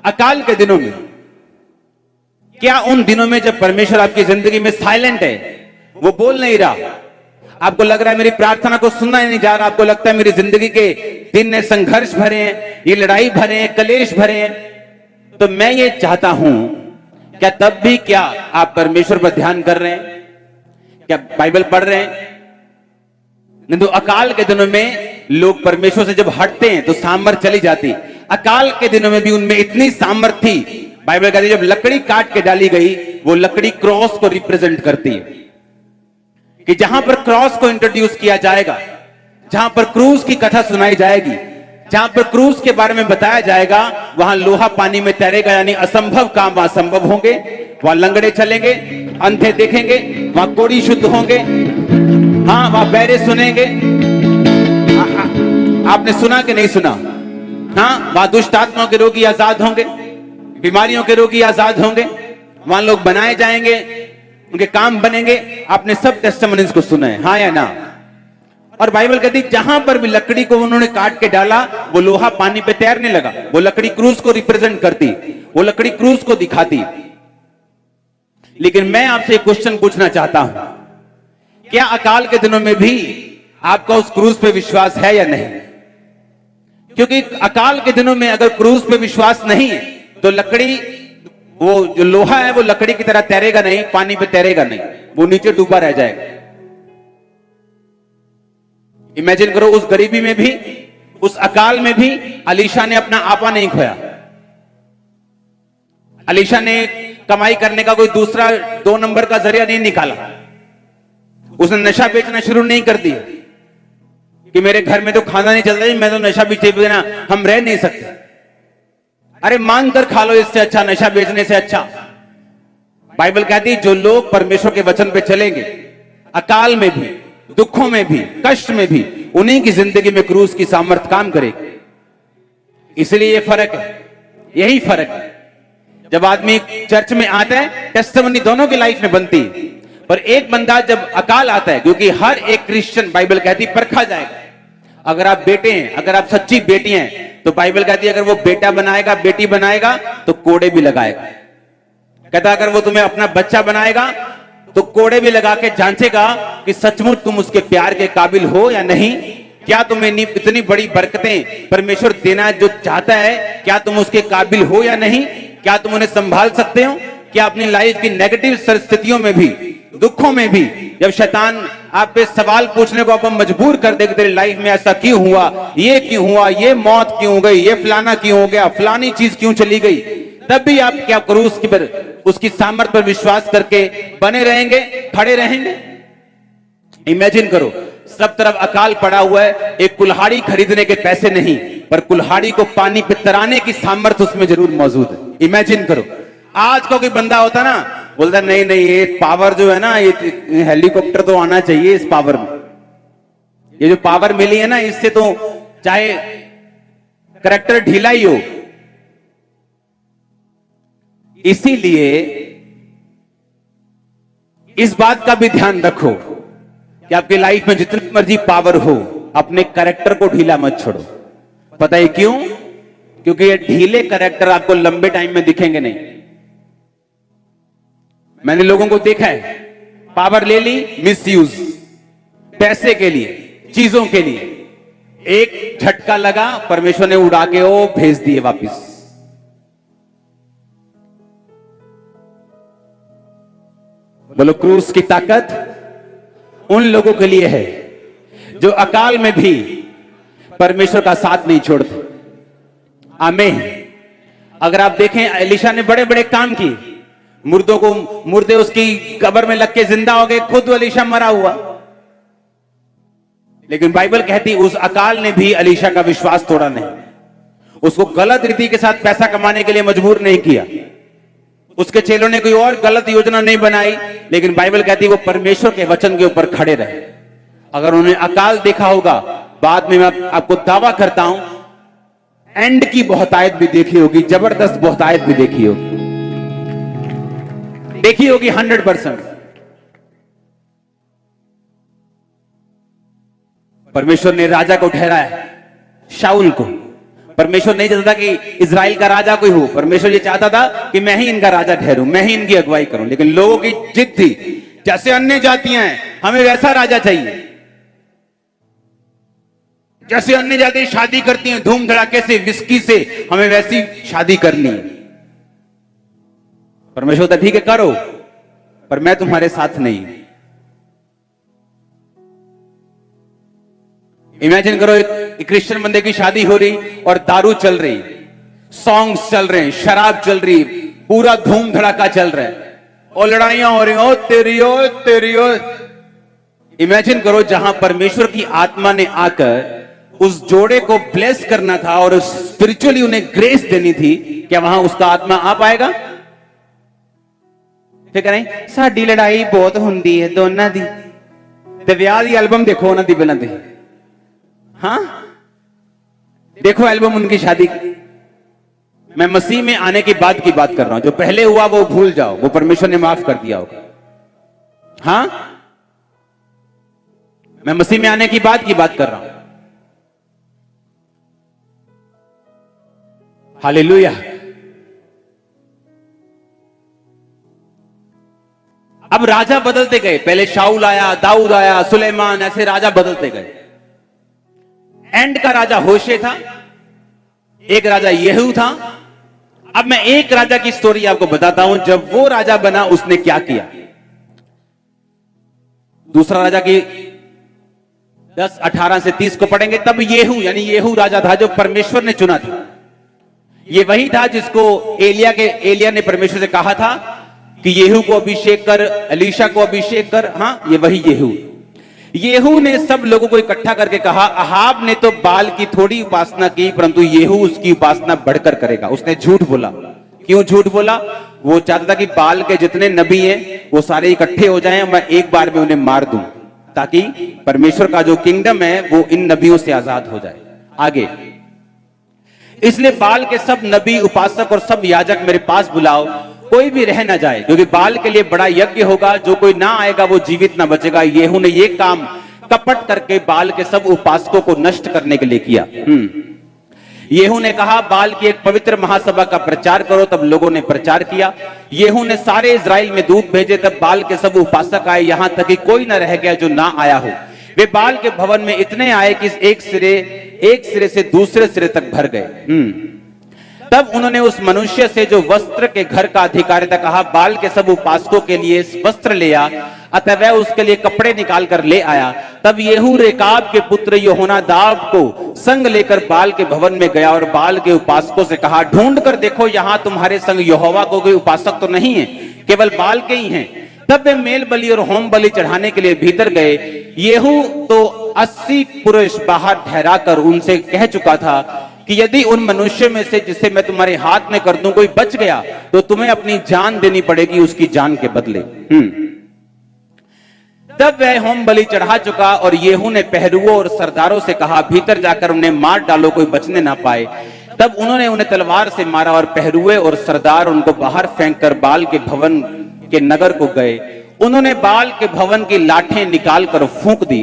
S1: अकाल के दिनों में, क्या उन दिनों में जब परमेश्वर आपकी जिंदगी में साइलेंट है, वो बोल नहीं रहा, आपको लग रहा है मेरी प्रार्थना को सुनना नहीं जा रहा, आपको लगता है मेरी जिंदगी के दिन में संघर्ष भरे हैं, ये लड़ाई भरे हैं, कलेश भरे हैं, तो मैं ये चाहता हूं, क्या तब भी क्या आप परमेश्वर पर ध्यान कर रहे हैं? क्या बाइबल पढ़ रहे हैं? नहीं तो अकाल के दिनों में लोग परमेश्वर से जब हटते हैं तो सामर्थ चली जाती। अकाल के दिनों में भी उनमें इतनी सामर्थ थी, बाइबल कहती है जब लकड़ी काट के डाली गई, वो लकड़ी क्रॉस को रिप्रेजेंट करती है कि जहां पर क्रॉस को इंट्रोड्यूस किया जाएगा, जहां पर क्रूस की कथा सुनाई जाएगी, जहां पर क्रूस के बारे में बताया जाएगा, वहां लोहा पानी में तैरेगा, यानी असंभव काम वहां संभव होंगे, वहां लंगड़े चलेंगे, अंधे देखेंगे, वहां कोढ़ी शुद्ध होंगे, हाँ वहां बहरे सुनेंगे। आपने सुना कि नहीं सुना? हाँ, वहां दुष्ट आत्माओं के रोगी आजाद होंगे, बीमारियों के रोगी आजाद होंगे, वहां लोग बनाए जाएंगे, उनके काम बनेंगे। आपने सब टेस्टिमनीज को सुना है, हाँ या ना? और बाइबल कहती जहां पर भी लकड़ी को उन्होंने काट के डाला, वो लोहा पानी पे तैरने लगा। वो लकड़ी क्रूस को रिप्रेजेंट करती, वो लकड़ी क्रूस को दिखाती। लेकिन मैं आपसे एक क्वेश्चन पूछना चाहता हूं, क्या अकाल के दिनों में भी आपका उस क्रूस पे विश्वास है या नहीं? क्योंकि अकाल के दिनों में अगर क्रूस पे विश्वास नहीं है तो लकड़ी, वो जो लोहा है वो लकड़ी की तरह तैरेगा नहीं, पानी पे तैरेगा नहीं, वो नीचे डूबा रह जाएगा। इमेजिन करो, उस गरीबी में भी, उस अकाल में भी अलीशा ने अपना आपा नहीं खोया। अलीशा ने कमाई करने का कोई दूसरा 2 नंबर का जरिया नहीं निकाला। उसने नशा बेचना शुरू नहीं कर दिया कि मेरे घर में तो खाना नहीं चलता, मैं तो नशा बेचे बिना हम रह नहीं सकते। अरे मांग कर खा लो, इससे अच्छा, नशा बेचने से अच्छा। बाइबल कहती है जो लोग परमेश्वर के वचन पे चलेंगे, अकाल में भी, दुखों में भी, कष्ट में भी, उन्हीं की जिंदगी में क्रूस की सामर्थ काम करेगी। इसलिए ये फर्क है, यही फर्क है। जब आदमी चर्च में आता है, टेस्टिमनी दोनों की लाइफ में बनती है, पर एक बंदा जब अकाल आता है, क्योंकि हर एक क्रिश्चियन, बाइबल कहती है, परखा जाएगा। अगर आप बेटे हैं, अगर आप सच्ची बेटी हैं, तो बाइबल कहती है अगर वो बेटा बनाएगा, बेटी बनाएगा, तो कोड़े भी लगाएगा। कहता अगर वो तुम्हें अपना बच्चा बनाएगा तो कोड़े भी लगा के जांचेगा कि सचमुच तुम उसके प्यार के काबिल हो या नहीं। क्या तुम्हें इतनी बड़ी बरकतें परमेश्वर देना जो चाहता है, क्या तुम उसके काबिल हो या नहीं? क्या तुम उन्हें संभाल सकते हो? क्या अपनी लाइफ की नेगेटिव स्थितियों में भी, दुखों में भी, जब शैतान आप पे सवाल पूछने को आप मजबूर कर देंगे, तेरी लाइफ में ऐसा क्यों हुआ, ये क्यों हुआ, ये मौत क्यों हो गई, ये फलाना क्यों हो गया, फलानी चीज क्यों चली गई, तब भी आप क्या करो उसकी पर, उसकी सामर्थ्य पर विश्वास करके बने रहेंगे, खड़े रहेंगे। इमेजिन करो, सब तरफ अकाल पड़ा हुआ है, एक कुल्हाड़ी खरीदने के पैसे नहीं, पर कुल्हाड़ी को पानी पे तराने की सामर्थ्य उसमें जरूर मौजूद है। इमेजिन करो, आज का कोई बंदा होता ना, बोलता नहीं नहीं ये पावर जो है ना, ये हेलीकॉप्टर तो आना चाहिए इस पावर में, ये जो पावर मिली है ना, इससे तो चाहे करैक्टर ढीला ही हो। इसीलिए इस बात का भी ध्यान रखो कि आपकी लाइफ में जितनी मर्जी पावर हो, अपने कैरेक्टर को ढीला मत छोड़ो। पता है क्यों? क्योंकि ये ढीले कैरेक्टर आपको लंबे टाइम में दिखेंगे नहीं। मैंने लोगों को देखा है, पावर ले ली, मिसयूज, पैसे के लिए, चीजों के लिए, एक झटका लगा, परमेश्वर ने उड़ा के वो भेज दिए वापिस। बोलो, क्रूस की ताकत उन लोगों के लिए है जो अकाल में भी परमेश्वर का साथ नहीं छोड़ते। आमीन। अगर आप देखें, एलिशा ने बड़े बड़े काम किए, मुर्दे उसकी कब्र में लग के जिंदा हो गए, खुद एलिशा मरा हुआ, लेकिन बाइबल कहती उस अकाल ने भी एलिशा का विश्वास तोड़ा नहीं, उसको गलत रीति के साथ पैसा कमाने के लिए मजबूर नहीं किया, उसके चेलों ने कोई और गलत योजना नहीं बनाई, लेकिन बाइबल कहती है वो परमेश्वर के वचन के ऊपर खड़े रहे। अगर उन्होंने अकाल देखा होगा, बाद में मैं आपको दावा करता हूं एंड की बहुतायत भी देखी होगी, जबरदस्त बहुतायत भी देखी होगी, देखी होगी 100%। परमेश्वर ने राजा को ठहराया, शाऊल को। परमेश्वर नहीं चाहता कि इजराइल का राजा कोई हो, परमेश्वर ये चाहता था कि मैं ही इनका राजा ठहरूं, मैं ही इनकी अगुवाई करूं, लेकिन लोगों की जिद थी, जैसे अन्य जातियां हैं हमें वैसा राजा चाहिए, जैसे अन्य जाति शादी करती हैं धूम धड़ाके से, विस्की से, हमें वैसी शादी करनी है। परमेश्वर तो ठीक है करो, पर मैं तुम्हारे साथ नहीं। इमेजिन करो, एक क्रिश्चियन बंदे की शादी हो रही और दारू चल रही, सॉन्ग्स चल रहे हैं, शराब चल रही, पूरा धूम धड़ाका चल रहा है और लड़ाइयां हो रही, ओ तेरी ओ। इमेजिन करो, जहां परमेश्वर की आत्मा ने आकर उस जोड़े को ब्लेस करना था और स्पिरिचुअली उन्हें ग्रेस देनी थी, क्या वहां उसका आत्मा आ पाएगा? ठीक है नहीं? साडी लड़ाई बहुत हुंदी है दोनों दी, ते विआह दी एल्बम देखो उन्हां दी पहलां ते, हाँ देखो एल्बम उनकी शादी। मैं मसीह में आने की बात कर रहा हूं, जो पहले हुआ वो भूल जाओ, वो परमेश्वर ने माफ कर दिया होगा। हाँ, मैं मसीह में आने की बात कर रहा हूं। हालेलुया। अब राजा बदलते गए, पहले शाऊल आया, दाऊद आया, सुलेमान, ऐसे राजा बदलते गए। एंड का राजा होशे था, एक राजा येहू था। अब मैं एक राजा की स्टोरी आपको बताता हूं, जब वो राजा बना उसने क्या किया। दूसरा राजा की 10, 18 से 30 को पढ़ेंगे, तब येहू यानी येहू राजा था जो परमेश्वर ने चुना था। ये वही था जिसको एलिया ने परमेश्वर से कहा था कि येहू को अभिषेक कर, एलीशा को अभिषेक कर। हाँ, ये वही येहू ने सब लोगों को इकट्ठा करके कहा, अहाब ने तो बाल की थोड़ी उपासना की, परंतु येहू उसकी उपासना बढ़कर करेगा। उसने झूठ बोला। क्यों झूठ बोला? वो चाहता था कि बाल के जितने नबी हैं वो सारे इकट्ठे हो जाएं, मैं एक बार में उन्हें मार दूं, ताकि परमेश्वर का जो किंगडम है वो इन नबियों से आजाद हो जाए। आगे, इसलिए बाल के सब नबी, उपासक और सब याजक मेरे पास बुलाओ, कोई भी रह ना जाए, क्योंकि बाल के लिए बड़ा यज्ञ होगा, जो कोई ना आएगा वो जीवित ना बचेगा। येहू ने ये काम कपट करके बाल के सब उपासकों को नष्ट करने के लिए किया। येहू ने कहा, बाल की एक पवित्र महासभा का प्रचार करो। तब लोगों ने प्रचार किया। येहू ने सारे इजराइल में दूत भेजे, तब बाल के सब उपासक आए, यहां तक कि कोई ना रह गया जो ना आया हो। वे बाल के भवन में इतने आए कि एक सिरे से दूसरे सिरे तक भर गए। तब उन्होंने उस मनुष्य से जो वस्त्र के घर का अधिकारी था कहा, बाल के सब उपासकों के लिए वस्त्र ले आ। अतः वह उसके लिए कपड़े निकाल कर ले आया। तब येहू रेकाब के पुत्र योहोनादाब को संग लेकर बाल के भवन में गया और बाल के उपासकों से कहा, ढूंढ कर देखो यहां तुम्हारे संग यहोवा को कोई उपासक तो नहीं है, केवल बाल के ही हैं। तब वे मेल बलि और होम बलि चढ़ाने के लिए भीतर गए। येहू तो 80 पुरुष बाहर ठहरा कर उनसे कह चुका था कि यदि उन मनुष्य में से जिसे मैं तुम्हारे हाथ में कर दूं कोई बच गया तो तुम्हें अपनी जान देनी पड़ेगी उसकी जान के बदले। तब वह होम बलि चढ़ा चुका और येहू ने पहरुओं और सरदारों से कहा, भीतर जाकर उन्हें मार डालो, कोई बचने ना पाए। तब उन्होंने उन्हें तलवार से मारा और पहरुए और सरदार उनको बाहर फेंककर बाल के भवन के नगर को गए। उन्होंने बाल के भवन की लाठें निकालकर फूंक दी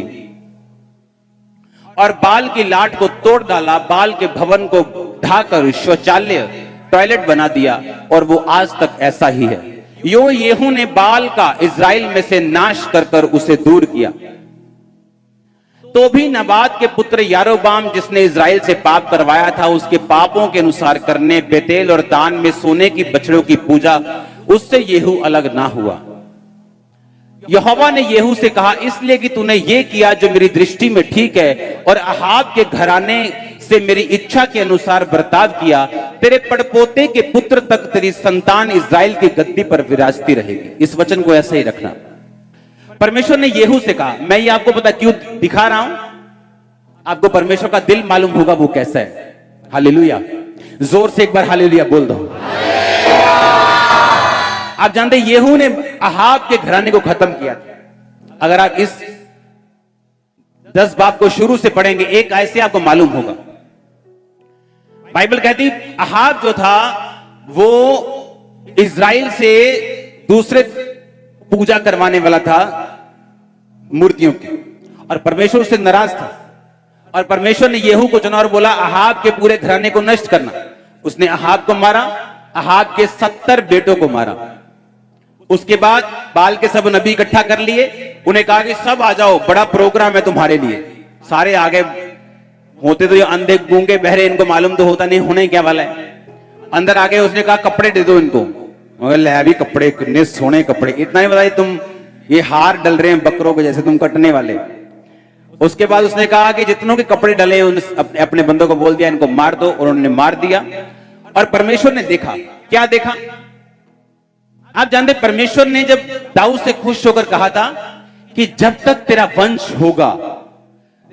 S1: और बाल की लाठ को तोड़ डाला। बाल के भवन को ढाकर शौचालय टॉयलेट बना दिया और वो आज तक ऐसा ही है। यो येहू ने बाल का इज़राइल में से नाश कर कर उसे दूर किया। तो भी नबात के पुत्र यारोबाम जिसने इज़राइल से पाप करवाया था उसके पापों के अनुसार करने बेतेल और दान में सोने की बछड़ों की पूजा, उससे येहू अलग ना हुआ। यहोवा ने येहू से कहा, इसलिए कि तूने ये किया जो मेरी दृष्टि में ठीक है और अहाब के घराने से मेरी इच्छा के अनुसार बर्ताव किया, तेरे पड़पोते के पुत्र तक तेरी संतान इज़राइल की गद्दी पर विराजती रहेगी। इस वचन को ऐसे ही रखना। परमेश्वर ने येहू से कहा, मैं ये आपको पता क्यों दिखा रहा हूं, आपको परमेश्वर का दिल मालूम होगा वो कैसा है। हालेलुया, जोर से एक बार हालेलुया बोल दो। आप जानते येहू ने अहाब के घराने को खत्म किया था। अगर आप इस 10 बाब को शुरू से पढ़ेंगे एक ऐसे आपको मालूम होगा। बाइबल कहती अहाब जो था वो इज़राइल से दूसरे पूजा करवाने वाला था मूर्तियों की, और परमेश्वर उससे नाराज था। और परमेश्वर ने येहू को चुना और बोला अहाब के पूरे घराने को नष्ट करना। उसने अहाब को मारा, अहाब के 70 बेटों को मारा। उसके बाद बाल के सब नबी इकट्ठा कर लिए, उन्हें कहा कि सब आ जाओ, बड़ा प्रोग्राम है तुम्हारे लिए। सारे आगे होते तो ये अंधे गूंगे बहरे, इनको मालूम तो होता नहीं होने क्या वाला है। अंदर आगे उसने कहा कपड़े दे दो इनको, मगर ले अभी कपड़े, कितने सोने कपड़े। इतना ही बताइए तुम ये हार डल रहे हैं बकरों के जैसे, तुम कटने वाले। उसके बाद उसने कहा कि जितनों के कपड़े डले अपने बंदों को बोल दिया इनको मार दो, और उन्होंने मार दिया। और परमेश्वर ने देखा, क्या देखा आप जानते, परमेश्वर ने जब दाऊद से खुश होकर कहा था कि जब तक तेरा वंश होगा,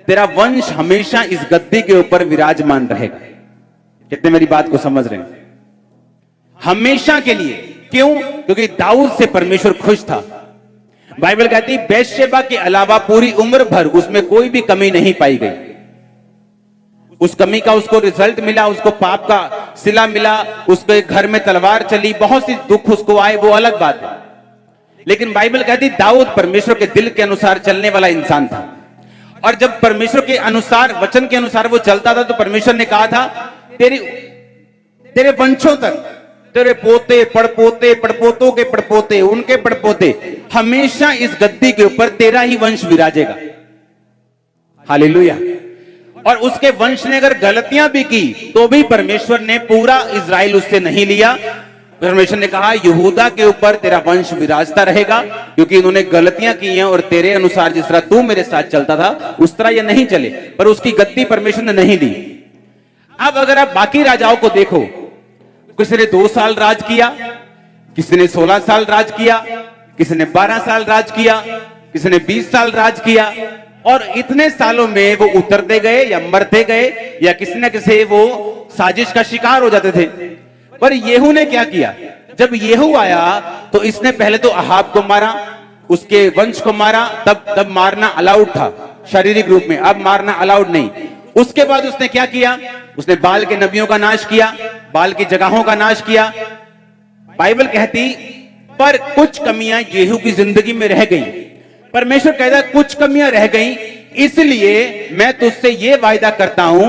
S1: तेरा वंश हमेशा इस गद्दी के ऊपर विराजमान रहेगा। कितने मेरी बात को समझ रहे हैं? हमेशा के लिए। क्यों? क्योंकि दाऊद से परमेश्वर खुश था। बाइबल कहती बैतशेबा के अलावा पूरी उम्र भर उसमें कोई भी कमी नहीं पाई गई। उस कमी का उसको रिजल्ट मिला, उसको पाप का सिला मिला, उसके घर में तलवार चली, बहुत सी दुख उसको आए, वो अलग बात है। लेकिन बाइबल कहती दाऊद परमेश्वर के दिल के अनुसार चलने वाला इंसान था। और जब परमेश्वर के अनुसार, वचन के अनुसार वो चलता था, तो परमेश्वर ने कहा था तेरे वंशों तक, तेरे पोते, पड़पोते, पड़पोतों के पड़पोते, उनके पड़पोते, हमेशा इस गद्दी के ऊपर तेरा ही वंश विराजेगा। हालेलुया। और उसके वंश ने अगर गलतियां भी की तो भी परमेश्वर ने पूरा इज़राइल उससे नहीं लिया। परमेश्वर ने कहा यहूदा के ऊपर तेरा वंश विराजता रहेगा, क्योंकि इन्होंने गलतियां की हैं और तेरे अनुसार जिस तरह तू मेरे साथ चलता था उस तरह ये नहीं चले। पर उसकी गद्दी परमेश्वर ने नहीं दी। अब अगर आप बाकी राजाओं को देखो, किसी ने 2 साल राज किया, किसी ने 16 साल राज किया, किसी ने 12 साल राज किया, किसी ने 20 साल राज किया, और इतने सालों में वो उतरते गए या मरते गए या किसी न किसी वो साजिश का शिकार हो जाते थे। पर येहू ने क्या किया? जब येहू आया तो इसने पहले तो अहाब को मारा, उसके वंश को मारा। तब मारना अलाउड था शारीरिक रूप में, अब मारना अलाउड नहीं। उसके बाद उसने क्या किया? उसने बाल के नबियों का नाश किया, बाल की जगहों का नाश किया। बाइबल कहती पर कुछ कमियां येहू की जिंदगी में रह गई। परमेश्वर कहता है कुछ कमियां रह गई, इसलिए मैं तुझसे ये वायदा करता हूं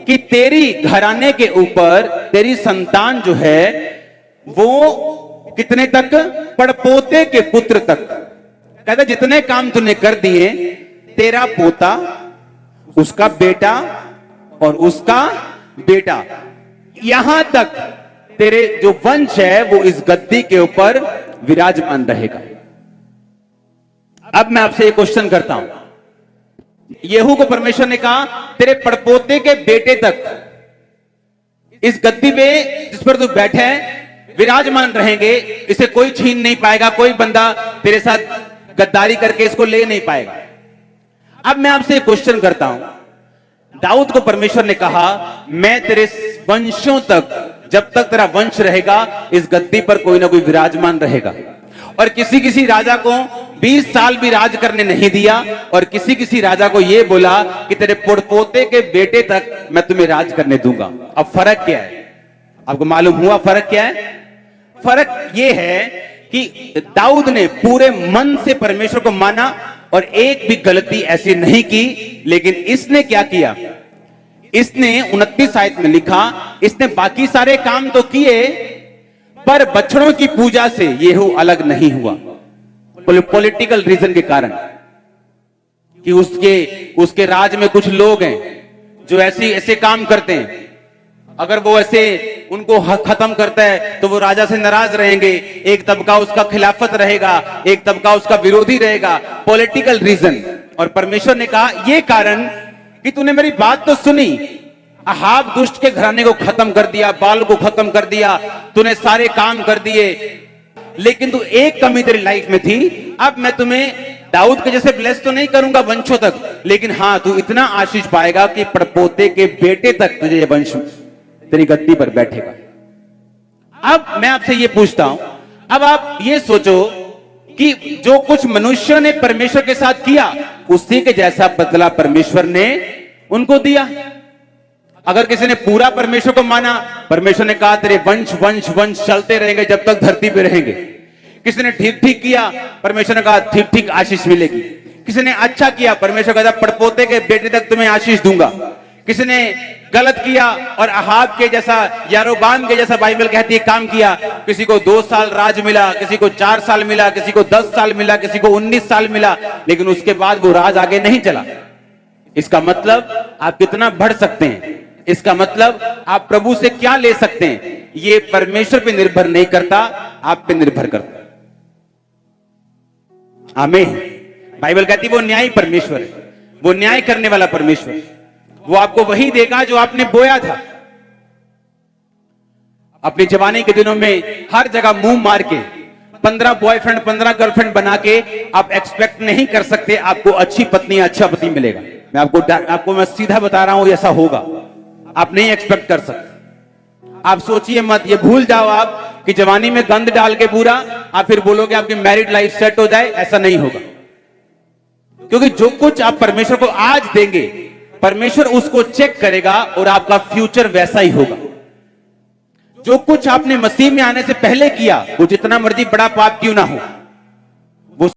S1: कि तेरी घराने के ऊपर तेरी संतान जो है वो कितने तक? पड़पोते के पुत्र तक। कहता जितने काम तूने कर दिए, तेरा पोता, उसका बेटा और उसका बेटा, यहां तक तेरे जो वंश है वो इस गद्दी के ऊपर विराजमान रहेगा। अब मैं आपसे एक क्वेश्चन करता हूं। येहू को परमेश्वर ने कहा तेरे पड़पोते के बेटे तक इस गद्दी पे जिस पर तू बैठे है विराजमान रहेंगे, इसे कोई छीन नहीं पाएगा, कोई बंदा तेरे साथ गद्दारी करके इसको ले नहीं पाएगा। अब मैं आपसे एक क्वेश्चन करता हूं। दाऊद को परमेश्वर ने कहा मैं तेरे वंशों तक, जब तक तेरा वंश रहेगा इस गद्दी पर कोई ना कोई विराजमान रहेगा। और किसी किसी राजा को 20 साल भी राज करने नहीं दिया, और किसी किसी राजा को यह बोला कि तेरे पोते के बेटे तक मैं तुम्हें राज करने दूंगा। अब फर्क क्या है? आपको मालूम हुआ फर्क क्या है? फर्क यह है कि दाऊद ने पूरे मन से परमेश्वर को माना और एक भी गलती ऐसी नहीं की। लेकिन इसने क्या किया? इसने 29 आयत में लिखा, इसने बाकी सारे काम तो किए पर बछड़ों की पूजा से येहू अलग नहीं हुआ। पॉलिटिकल रीजन के कारण कि उसके राज में कुछ लोग हैं जो ऐसे काम करते हैं। अगर वो ऐसे उनको खत्म करता है तो वो राजा से नाराज रहेंगे। एक तबका उसका खिलाफत रहेगा, एक तबका उसका विरोधी रहेगा। Political reason. और परमेश्वर ने कहा यह कारण कि तूने मेरी बात तो सुनी, अहाब दुष्ट के घराने को खत्म कर दिया, बाल को खत्म कर दिया, तूने सारे काम कर दिए, लेकिन तू एक कमी तेरी लाइफ में थी। अब मैं तुम्हें दाऊद के जैसे ब्लेस तो नहीं करूंगा वंशों तक, लेकिन हां तू इतना आशीष पाएगा कि पड़पोते के बेटे तक तुझे वंश तेरी गद्दी पर बैठेगा। अब मैं आपसे यह पूछता हूं, अब आप ये सोचो कि जो कुछ मनुष्य ने परमेश्वर के साथ किया उसी के जैसा बदला परमेश्वर ने उनको दिया। अगर किसी ने पूरा परमेश्वर को माना, परमेश्वर ने कहा तेरे वंश वंश वंश चलते रहेंगे जब तक धरती पे रहेंगे। किसी ने ठीक ठीक किया, परमेश्वर ने कहा ठीक ठीक आशीष मिलेगी। किसी ने अच्छा किया, परमेश्वर कहता पड़पोते के बेटे तक तुम्हें आशीष दूंगा। किसी ने गलत किया और अहाब के जैसा, यारोबाम के जैसा बाइबल कहती है काम किया, किसी को 2 साल राज मिला, किसी को 4 साल मिला, किसी को 10 साल मिला, किसी को 19 साल मिला, लेकिन उसके बाद वो राज आगे नहीं चला। इसका मतलब आप कितना बढ़ सकते हैं, इसका मतलब आप प्रभु से क्या ले सकते हैं, ये परमेश्वर पे निर्भर नहीं करता, आप पे निर्भर करता। आमीन। बाइबल कहती है वो न्यायी परमेश्वर है, वो न्याय करने वाला परमेश्वर है। वो आपको वही देगा जो आपने बोया था। अपनी जवानी के दिनों में हर जगह मुंह मार के 15 बॉयफ्रेंड 15 गर्लफ्रेंड बना के आप एक्सपेक्ट नहीं कर सकते आपको अच्छी पत्नी अच्छा पति मिलेगा। मैं आपको मैं सीधा बता रहा हूं ऐसा होगा, आप नहीं एक्सपेक्ट कर सकते। आप सोचिए मत, ये भूल जाओ आप कि जवानी में गंद डाल के पूरा आप फिर बोलोगे आपकी मैरिड लाइफ सेट हो जाए, ऐसा नहीं होगा। क्योंकि जो कुछ आप परमेश्वर को आज देंगे परमेश्वर उसको चेक करेगा और आपका फ्यूचर वैसा ही होगा। जो कुछ आपने मसीह में आने से पहले किया वो जितना मर्जी बड़ा पाप क्यों ना हो,